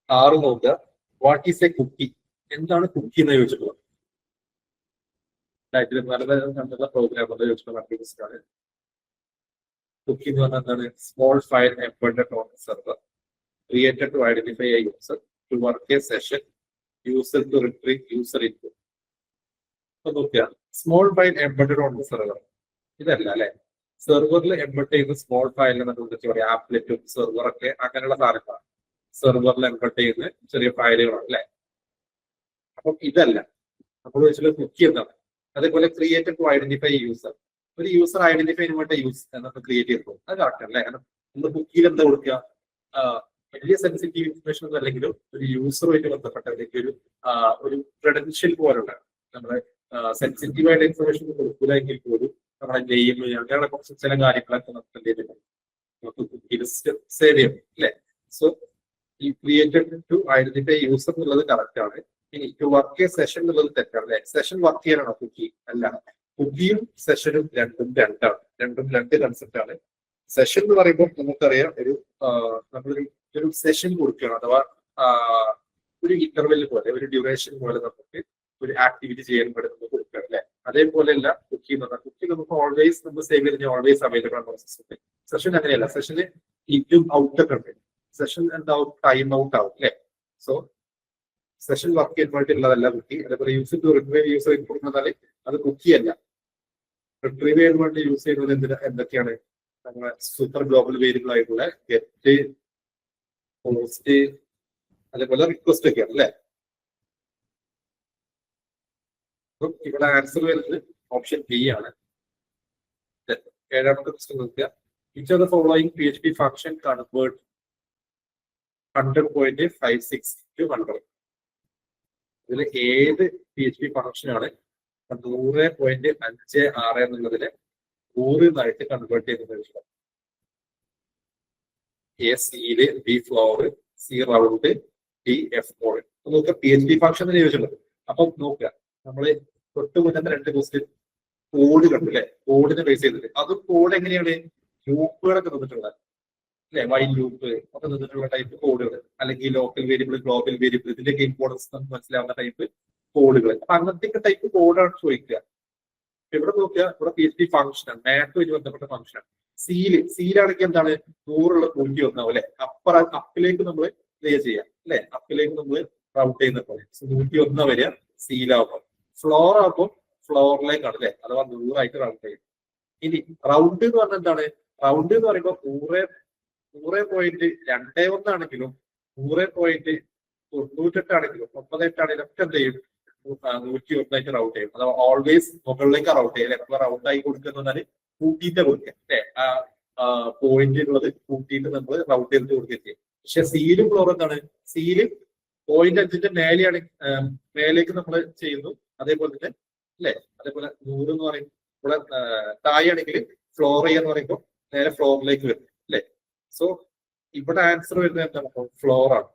6 നോക്കുക. What is a cookie? എന്താണ് കുക്കി എന്ന് ചോദിച്ചിട്ടുള്ളത്? പ്രോഗ്രാം ചോദിച്ചിട്ടുള്ള കുക്കി എന്ന് പറഞ്ഞാൽ എന്താണ്? Small file embedded on server created to identify a user to work a session user to retrieve user input. അപ്പൊ നോക്കുക, small file embedded on server ഇതല്ല അല്ലെ? സെർവറിൽ എംബെഡ് ചെയ്യുന്ന സ്മോൾ ഫയലിനെ നമ്മൾ എന്താ പറയുക? ആപ്ലെറ്റും സെർവറൊക്കെ അങ്ങനെയുള്ള സാധനങ്ങളാണ്. സെർവറിൽ എംബെഡ് ചെയ്യുന്ന ചെറിയ ഫയലുകളാണ് അല്ലെ? അപ്പം ഇതല്ല നമ്മൾ വെച്ചുള്ള കുക്കി എന്താണ്? അതേപോലെ ക്രിയേറ്റഡ് ടു ഐഡന്റിഫൈ യൂസർ. ഒരു യൂസർ ഐഡന്റിഫൈ ചെയ്യാൻ വേണ്ട യൂസ് എന്നൊക്കെ ക്രിയേറ്റ് ചെയ്തു. അത് കറക്റ്റ് അല്ലേ? കാരണം നമ്മൾ കുക്കിയിൽ എന്താ കൊടുക്കുക? വലിയ സെൻസിറ്റീവ് ഇൻഫർമേഷൻ ഒന്നും അല്ലെങ്കിലും ഒരു യൂസറുമായിട്ട് ബന്ധപ്പെട്ട അല്ലെങ്കിൽ ഒരു ക്രെഡൻഷ്യൽ പോലുള്ള നമ്മുടെ സെൻസിറ്റീവ് ആയിട്ട് ഇൻഫർമേഷൻ കൊടുക്കില്ല എങ്കിൽ പോലും നമ്മുടെ നെയിം അങ്ങനെയുള്ള കുറച്ച് ചില കാര്യങ്ങളൊക്കെ നമുക്ക് എന്ത് ചെയ്തിട്ടുണ്ട്? നമുക്ക് കുക്കിയിൽ സേവ് ചെയ്യും അല്ലെ? സോ ഈ ക്രിയേറ്റഡ് ടു ഐഡന്റിഫൈ യൂസർ എന്നുള്ളത് കറക്റ്റ് ആണ്. ഇനി ടു വർക്ക് എ സെഷൻ എന്നുള്ളത് തെറ്റാണ് അല്ലെ? സെഷൻ വർക്ക് ചെയ്യാനാണോ കുക്കി? അല്ല. കുക്കിയും സെഷനും രണ്ടും രണ്ടാണ്. രണ്ടും രണ്ട് കൺസെപ്റ്റ് ആണ്. സെഷൻ എന്ന് പറയുമ്പോൾ നമുക്കറിയാം നമ്മളൊരു സെഷൻ കൊടുക്കുകയാണ്, അഥവാ ഒരു ഇന്റർവെൽ പോലെ ഒരു ഡ്യൂറേഷൻ പോലെ നമുക്ക് ഒരു ആക്ടിവിറ്റി ചെയ്യാൻ വേണ്ടി നമുക്ക് കൊടുക്കുകയാണ് അല്ലെ? അതേപോലെയല്ല കുക്കി എന്ന് പറഞ്ഞാൽ. കുക്കി നമുക്ക് ഓൾവേസ് നമ്മൾ സേവ് ചെയ്ത് ഓൾവേസ് അവൈലബിൾ ആണ് പ്രോസസ്. സെഷൻ അങ്ങനെയല്ല. സെഷന് ഇന്നും ഔട്ട് ഒക്കെ ഉണ്ട്. സെഷൻ എന്താവും? ടൈം ഔട്ട് ആവും അല്ലെ? സോ സെഷൻ വർക്ക് ചെയ്യാൻ വേണ്ടിയിട്ടുള്ളതല്ല കുക്കി. അതേപോലെ user to retrieve user input എന്നാൽ അത് കുക്കി അല്ല. റിട്രീവ് ചെയ്യാൻ വേണ്ടി യൂസ് ചെയ്യുന്നത് എന്തൊക്കെയാണ്? നമ്മളെ സൂപ്പർ ഗ്ലോബൽ വേരിയബിൾ ആയിട്ടുള്ള ഗെറ്റ്, പോസ്റ്റ്, അതേപോലെ റിക്വസ്റ്റ് ഒക്കെയാണ് അല്ലെ? അപ്പം ഇവിടെ ആൻസർ വരുന്നത് ഓപ്ഷൻ ബി ആണ്. 7ാമത്തെ ക്വസ്റ്റ്യൻ നോക്കുക. Each of the following PHP function convert 100.56 to 100. ഇതിൽ ഏത് PHP ഫംഗ്ഷൻ ആണ് 100.56 എന്നുള്ളതിനെ 100 ആയിട്ട് കൺവേർട്ട് ചെയ്യുന്നത്? A ceil, B floor, C round, D fmod. നോക്കുക, PHP ഫംഗ്ഷൻ തന്നെ ചോദിച്ചിട്ടുള്ളത്. അപ്പൊ നോക്കുക, നമ്മള് തൊട്ട് മുന്നത്തെ 2 ക്വസ്റ്റ്യൻ കോഡ് കണ്ടു അല്ലെ? കോഡിനെ ബേസ് ചെയ്തിട്ട് അതും കോഡ് എങ്ങനെയാണ്? ലൂപ്പുകളൊക്കെ തന്നിട്ടുള്ളത് അല്ലെ? വൈൽ ലൂപ്പ് ഒക്കെ തന്നിട്ടുള്ള ടൈപ്പ് കോഡുകൾ, അല്ലെങ്കിൽ ലോക്കൽ വേരിയബിൾ, ഗ്ലോബൽ വേരിയബിൾ, ഇതിന്റെയൊക്കെ ഇമ്പോർട്ടൻസ് നമുക്ക് മനസ്സിലാവുന്ന ടൈപ്പ് കോഡുകൾ. അപ്പൊ അങ്ങനത്തെ ടൈപ്പ് കോഡാണ് ചോദിക്കുക. ഇവിടെ നോക്കുക, ഇവിടെ PHP ഫംഗ്ഷനാണ്, മാത്തുമായിട്ട് ബന്ധപ്പെട്ട ഫംഗ്ഷനാണ്. സീലാണെങ്കിൽ എന്താണ്? 100 101 അല്ലെ? അപ്പിലേക്ക് നമ്മൾ പ്ലേ ചെയ്യാം അല്ലെ? അപ്പിലേക്ക് നമ്മൾ റൗട്ട് ചെയ്യുന്ന പോലെ 101 വരെ സീലാവുമ്പോൾ. ഫ്ലോർ ആകുമ്പോൾ ഫ്ലോറിലേക്കാണ് അല്ലെ? അഥവാ 100 ആയിട്ട് റൗണ്ട് ചെയ്യും. ഇനി റൗണ്ട് എന്ന് പറഞ്ഞാൽ എന്താണ്? റൗണ്ട് എന്ന് പറയുമ്പോൾ 100.21 ആണെങ്കിലും 100.98 ആണെങ്കിലും 98 ആണെങ്കിലും ഒക്കെ എന്ത് ചെയ്യും? 101 ആയിട്ട് റൗണ്ട് ചെയ്യും. അഥവാ ഓൾവേസ് മുകളിലേക്ക് റൗണ്ട് ചെയ്യും അല്ലെ? നമ്മൾ റൗണ്ട് ആയി കൊടുക്കുന്ന കൂട്ടിയിട്ട് കൊടുക്കുക അല്ലെ, ആ പോയിന്റ് ഉള്ളത് കൂട്ടിയിട്ട് നമ്മൾ റൗണ്ട് ചെയ്തിട്ട് കൊടുക്കുക. പക്ഷെ സീലും ഫ്ലോർ എന്താണ്, സീല് 0.5 മേലെയാണ്, മേലേക്ക് നമ്മൾ ചെയ്യുന്നു. അതേപോലെ തന്നെ അല്ലെ, അതേപോലെ 100 എന്ന് പറയുമ്പോൾ ഇവിടെ താഴെയാണെങ്കിൽ ഫ്ലോർ എന്ന് പറയുമ്പോൾ നേരെ ഫ്ലോറിലേക്ക് വരും അല്ലെ. സോ ഇവിടെ ആൻസർ വരുന്നത് എന്താണ്, ഫ്ലോർ ആണ്.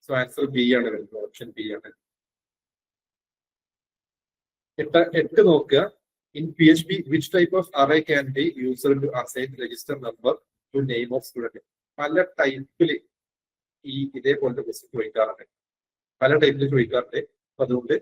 സോ ആൻസർ ബി ആണ് വരുന്നത്, ഓപ്ഷൻ ബി ആണ്. 8 നോക്കുക. In PHP which type of array can be used to assign register number to name of student? പല ടൈപ്പിൽ ഈ ഇതേപോലത്തെ ക്വസ്റ്റ്യൻ ചോദിക്കാറുണ്ട്, പല ടൈപ്പിൽ ചോദിക്കാറുണ്ട്. അപ്പൊ അതുകൊണ്ട്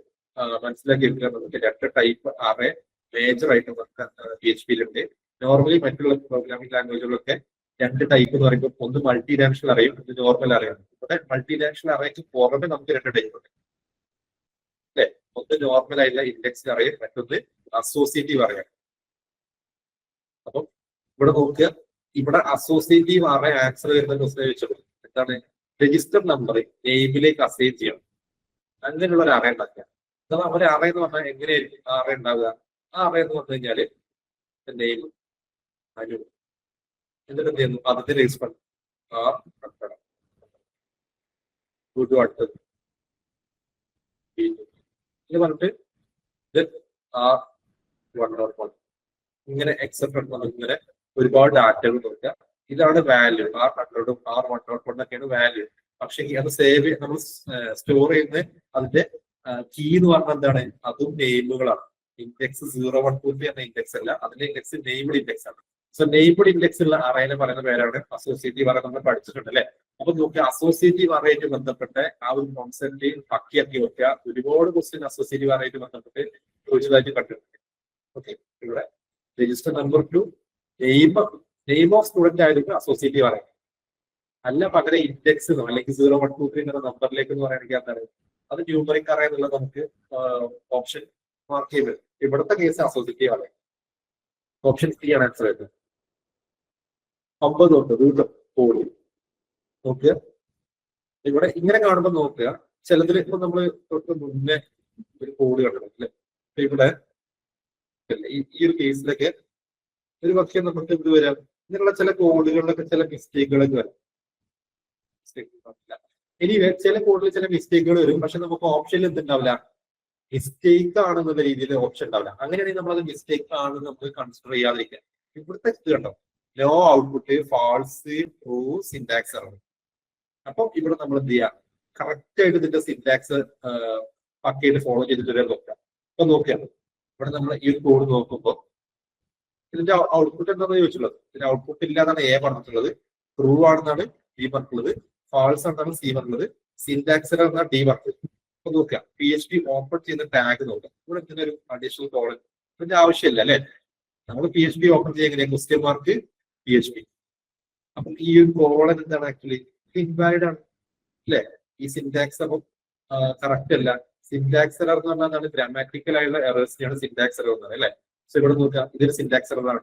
മനസ്സിലാക്കി എടുക്കുക. നമുക്ക് 2 ടൈപ്പ് അറേ മേജർ ആയിട്ട് നമുക്ക് PHP-യിലുണ്ട്. നോർമലി മറ്റുള്ള പ്രോഗ്രാമിംഗ് ലാംഗ്വേജുകളൊക്കെ 2 ടൈപ്പ് എന്ന് പറയുമ്പോൾ ഒന്ന് മൾട്ടി ഡയമെൻഷണൽ അറേയും ഒന്ന് നോർമൽ അറേയും. ഇവിടെ മൾട്ടി ഡയമെൻഷണൽ അറേക്ക് പുറമെ നമുക്ക് 2 ടൈപ്പ് ഉണ്ട് അല്ലെ. ഒന്ന് നോർമൽ ആയിട്ടുള്ള ഇൻഡെക്സ് അറേ, മറ്റൊന്ന് അസോസിയേറ്റീവ് അറേ. അപ്പം ഇവിടെ നോക്കുക, ഇവിടെ അസോസിയേറ്റീവ് അറേ ആൻസർ വരുന്ന ക്വസ്റ്റ്യൻ വെച്ചത് എന്താണ്, രജിസ്റ്റർ നമ്പർ നെയിമിലേക്ക് അസൈൻ ചെയ്യണം. അങ്ങനെയുള്ള ഒരു അറേ ഉണ്ടാക്കുക. അഥവാ ഒരു അറേ എന്ന് പറഞ്ഞാൽ എങ്ങനെയായിരിക്കും ആ അറേ ഉണ്ടാവുക? ആ അറേ എന്ന് പറഞ്ഞു കഴിഞ്ഞാല് നെയിം അനു, എന്നിട്ട് എന്ത് ചെയ്യുന്നു, അതിന്റെ രജിസ്റ്റർ അടുത്തത് ഇത് പറഞ്ഞിട്ട് R1 ഇങ്ങനെ എക്സെപ്റ്റ് നമുക്ക് ഇങ്ങനെ ഒരുപാട് ഡാറ്റകൾ നോക്കുക. ഇതാണ് വാല്യൂ, R100 R1.1 ഒക്കെയാണ് വാല്യൂ. പക്ഷെ അത് സേവ് നമ്മൾ സ്റ്റോർ ചെയ്യുന്ന അതിന്റെ കീ എന്ന് പറഞ്ഞാൽ എന്താണ്, അതും നെയിമുകളാണ്. ഇൻഡെക്സ് 012 എന്ന ഇൻഡെക്സ് അല്ല, അതിന്റെ ഇൻഡെക്സ് നെയിംഡ് ഇൻഡെക്സ് ആണ്. സോ നെയിംഡ് ഇൻഡെക്സ് ഉള്ള അറേനെ പറയുന്ന പേരാണ് അസോസിയേറ്റീവ് അറേ. നമ്മൾ പഠിച്ചിട്ടുണ്ട് അല്ലെ. അപ്പൊ നോക്കുക, അസോസിയേറ്റീവ് അറേറ്റ് ബന്ധപ്പെട്ട് ആ ഒരു കോൺസെപ്റ്റ് പക്കിയാക്കി വെക്കുക. ഒരുപാട് ക്വസ്റ്റ്യൻ അസോസിയേറ്റീവ് അറേറ്റ് ബന്ധപ്പെട്ട് ചോദിച്ചതായിട്ട് കണ്ടിട്ടുണ്ട്. ഓക്കെ, ഇവിടെ register number two name of student ആയിരിക്കും അസോസിയേറ്റീവ് അറേ. അല്ല പകരം ഇൻഡെക്സ് അല്ലെങ്കിൽ 0123 എന്ന നമ്പറിലേക്ക് എന്ന് പറയുകയാണെങ്കിൽ എന്താണ്, അത് ന്യൂമറിക് അറേ എന്നുള്ളത് നമുക്ക് ഓപ്ഷൻ മാർക്ക് ചെയ്ത്. ഇവിടുത്തെ case associative array. Option C ആണ് ആൻസർ വരുന്നത്. 50 ഉണ്ട് റൂട്ട് കോഡ്. നോക്കുക, ഇവിടെ ഇങ്ങനെ കാണുമ്പോൾ നോക്കുക, ചിലതിൽ ഇപ്പൊ നമ്മള് തൊട്ട് മുന്നേ ഒരു കോഡ് കണ്ടിട്ടുണ്ട് അല്ലെ. ഇവിടെ ഈ ഒരു കേസിലൊക്കെ ഒരു പക്ഷേ നമുക്ക് എന്ത് വരാം, ഇങ്ങനെയുള്ള ചില കോഡുകളിലൊക്കെ ചില മിസ്റ്റേക്കുകളൊക്കെ വരാം. ഇനി ചില കോഡിൽ ചില മിസ്റ്റേക്കുകൾ വരും, പക്ഷെ നമുക്ക് ഓപ്ഷനിൽ എന്തുണ്ടാവില്ല, മിസ്റ്റേക്ക് ആണെന്നുള്ള രീതിയിൽ ഓപ്ഷൻ ഉണ്ടാവില്ല. അങ്ങനെയാണെങ്കിൽ നമ്മളത് മിസ്റ്റേക്ക് ആണെന്ന് നമുക്ക് കൺസിഡർ ചെയ്യാതിരിക്കുക. ഇവിടുത്തെ ഇത് കണ്ടോ, no output false true syntax ആണ്. അപ്പം ഇവിടെ നമ്മൾ എന്ത് ചെയ്യാം, കറക്റ്റ് ആയിട്ട് ഇതിന്റെ സിന്റാക്സ് പക്കയായിട്ട് ഫോളോ ചെയ്തിട്ട് വരെ നോക്കാം. അപ്പൊ നോക്കിയാണ് ഇവിടെ നമ്മൾ ഈ ഒരു കോഡ് നോക്കുമ്പോൾ ഇതിന്റെ ഔട്ട്പുട്ട് എന്താണെന്ന് ചോദിച്ചുള്ളത്, ഇതിന്റെ ഔട്ട്പുട്ട് ഇല്ലാതാണ് എ പറഞ്ഞിട്ടുള്ളത്, ട്രൂ ആണെന്നാണ് ബി പറഞ്ഞിട്ടുള്ളത്, ഫാൾസ് ആണെന്നാണ് സി പറഞ്ഞത്, സിന്റാക്സ് എന്നാണ് ഡി പറഞ്ഞത്. അപ്പൊ നോക്കുക, PHP ഓപ്പൺ ചെയ്യുന്ന ടാഗ് നോക്കാം. ഇവിടെ ഇങ്ങനെ ഒരു അഡീഷണൽ കോളൻ ഇതിന്റെ ആവശ്യമില്ല അല്ലെ. നമ്മൾ PHP ഓപ്പൺ ചെയ്യുക എങ്ങനെയാ, ക്വസ്റ്റ്യൻ മാർക്ക് PHP. അപ്പം ഈ ഒരു കോളൻ എന്താണ്, ആക്ച്വലി ഇൻവാലിഡ് ആണ് അല്ലെ. ഈ സിന്റാക്സ് അപ്പം കറക്റ്റ് അല്ല. സിന്റാക്സ് എറർ എന്ന് പറഞ്ഞാൽ ഗ്രാമാറ്റിക്കൽ ആയുള്ള എറേഴ്സിനെയാണ് സിന്റാക്സ് എറർ എന്ന് പറയുന്നത് അല്ലെ. സോ ഇവിടെ നോക്കുക, ഇതൊരു സിന്റാക്സ് എറർ ആണ്.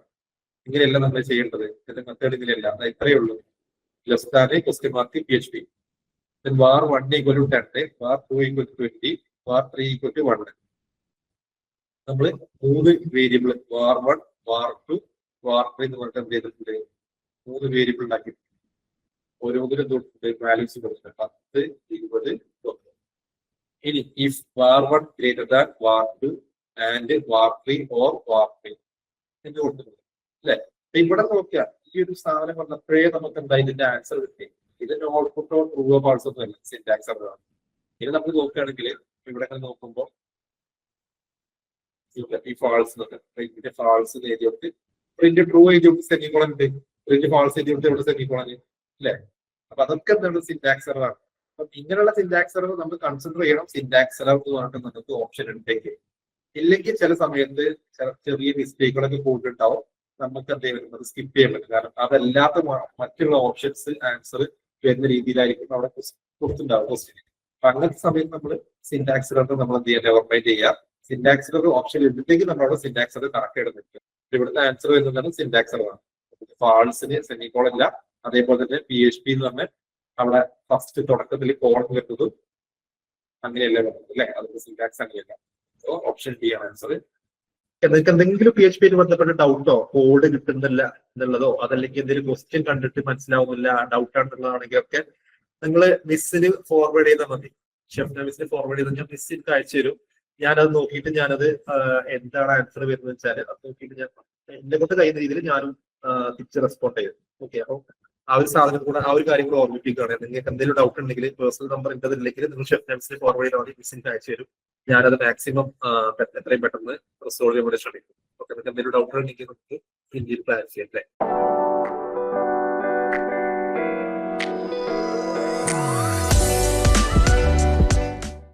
ഇങ്ങനെയല്ല നമ്മൾ ചെയ്യേണ്ടത്, ഇതിന്റെ മെത്തേഡ് ഇങ്ങനെയല്ല. അത് ഇത്രയേ ഉള്ളൂ. Left question mark PHP. var 1 equal to 10, var 2 equal to 20, var 3 equal to 1. നമ്മൾ 3 വേരിയബിൾ var 1 var 2 var 3 എന്ന് പറഞ്ഞിട്ട് എന്ത് ചെയ്തിട്ടുണ്ട്, 3 വേരിയബിൾ ഉണ്ടാക്കി. ഓരോന്നിലും വാല്യൂസ് കൊടുത്തിട്ടുണ്ട് 10, 20, 30. ഇനി if var 1 greater than var 2 and var 3 or var 3 എന്ന് കൊടുത്തിട്ടുണ്ട് അല്ലെ. ഇവിടെ നോക്കിയാ ഈ ഒരു സാധനം വന്നപ്പോഴേ നമുക്ക് എന്താ ഇതിന്റെ ആൻസർ കിട്ടി. ഇതിന്റെ ഔട്ട്പുട്ടോ ട്രൂവോ ഫാൾസോ ഒന്നും അല്ല, സിന്റാക്സ് ആണ്. ഇനി നമ്മൾ നോക്കുകയാണെങ്കിൽ ഇവിടെ നോക്കുമ്പോൾ ഈ ഫാൾസ് ഇതിന്റെ ഫാൾസ് എഴുതി കൊടുത്ത് പ്രിന്റ് ട്രൂ എഴുതി കൊടുത്ത് സെമിക്കോളൻ ഉണ്ട്, പ്രിന്റ് ഫാൾസ് എഴുതി കൊടുത്ത് ഇവിടെ സെമിക്കോളൻ അല്ലെ. അപ്പൊ അതൊക്കെ എന്താണ്, സിന്റാക്സ് എറർ ആണ്. അപ്പൊ ഇങ്ങനെയുള്ള സിന്റാക്സ് എറർ നമ്മൾ കൺസിഡർ ചെയ്യണം. സിന്റാക്സ് എറർ എന്ന് പറഞ്ഞിട്ട് നമുക്ക് ഓപ്ഷൻ ഉണ്ടെങ്കിൽ. ഇല്ലെങ്കിൽ ചില സമയത്ത് ചെറിയ മിസ്റ്റേക്കുകളൊക്കെ കൂട്ടുണ്ടാവും, നമുക്ക് എന്ത് ചെയ്യുന്നത് സ്കിപ്പ് ചെയ്യാൻ പറ്റും. കാരണം അതല്ലാത്ത മറ്റുള്ള ഓപ്ഷൻസ് ആൻസർ വരുന്ന രീതിയിലായിരിക്കും അവിടെ കൊടുത്തിട്ടുണ്ടാവും ക്വസ്റ്റ്യൻ. അപ്പൊ അങ്ങനത്തെ സമയത്ത് നമ്മൾ സിന്റാക്സ് എറർ നമ്മൾ എന്ത് ചെയ്യാൻ റെക്കമെൻഡ് ചെയ്യുക. സിന്റാക്സ് എറർ ഓപ്ഷൻ ഉണ്ടെങ്കിൽ നമ്മളവിടെ സിന്റാക്സ് എറർ കറക്റ്റ് എടുത്തിട്ട് ഇവിടുത്തെ ആൻസർ വരുന്നതാണ് സിന്റാക്സ് എറർ ആണ്. ഫാൾസിന് സെമിക്കോളൻ ഇല്ല. അതേപോലെ തന്നെ PHP എന്ന് പറഞ്ഞാൽ അവിടെ ഫസ്റ്റ് തുടക്കത്തിൽ കോളം വരുന്നതും അങ്ങനെയല്ലേ വരുന്നത് അല്ലെ. അതിന്റെ സിന്റാക്സ് അങ്ങനെയല്ല. സോ ഓപ്ഷൻ ഡി ആണ് ആൻസർ. നിങ്ങൾക്ക് എന്തെങ്കിലും PHP ആയിട്ട് ബന്ധപ്പെട്ട ഡൗട്ടോ കോഡ് കിട്ടുന്നില്ല എന്നുള്ളതോ അതല്ലെങ്കിൽ എന്തെങ്കിലും ക്വസ്റ്റ്യൻ കണ്ടിട്ട് മനസ്സിലാവുന്നില്ല ഡൗട്ട് ആണെന്നുള്ളതാണെങ്കിൽ ഒക്കെ നിങ്ങൾ മിസ്സിന് ഫോർവേഡ് ചെയ്താൽ മതി. ഷെഫ്ന മിസ്സിന് ഫോർവേഡ് ചെയ്താൽ ഞാൻ മിസ്സിന് അയച്ചു തരും. ഞാനത് നോക്കിയിട്ട് ഞാനത് എന്താണ് ആൻസർ വരുന്നത് വെച്ചാൽ അത് നോക്കിയിട്ട് ഞാൻ എന്നെ കൊണ്ട് കഴിയുന്ന രീതിയിൽ ഞാനും തിരിച്ച് റെസ്പോണ്ട് ചെയ്യും. ഓക്കെ, അപ്പോൾ ആ ഒരു സാധനം കൂടെ ആ ഒരു കാര്യം കൂടെ ഓർമ്മിപ്പിക്കുകയാണ്. നിങ്ങൾക്ക് എന്തെങ്കിലും ഡൗട്ട് ഉണ്ടെങ്കിൽ പേഴ്സണൽ നമ്പർ ഇല്ലെങ്കിൽ നിങ്ങൾ ഷെഫ്ന മിസ്സിന് ഫോർവേഡ് ചെയ്താൽ മതി. മിസ്സിന് അയച്ചു തരും. ഞാനത് മാക്സിമം എത്രയും പെട്ടെന്ന് റിസോൾവ് ചെയ്യാൻ വേണ്ടി ശ്രമിക്കും. ഓക്കെ, നിങ്ങൾക്ക് എന്തെങ്കിലും ഡൗട്ട് ഉണ്ടെങ്കിൽ നമുക്ക് ഇന്ത്യയിൽ പ്ലാൻ ചെയ്യാം അല്ലേ.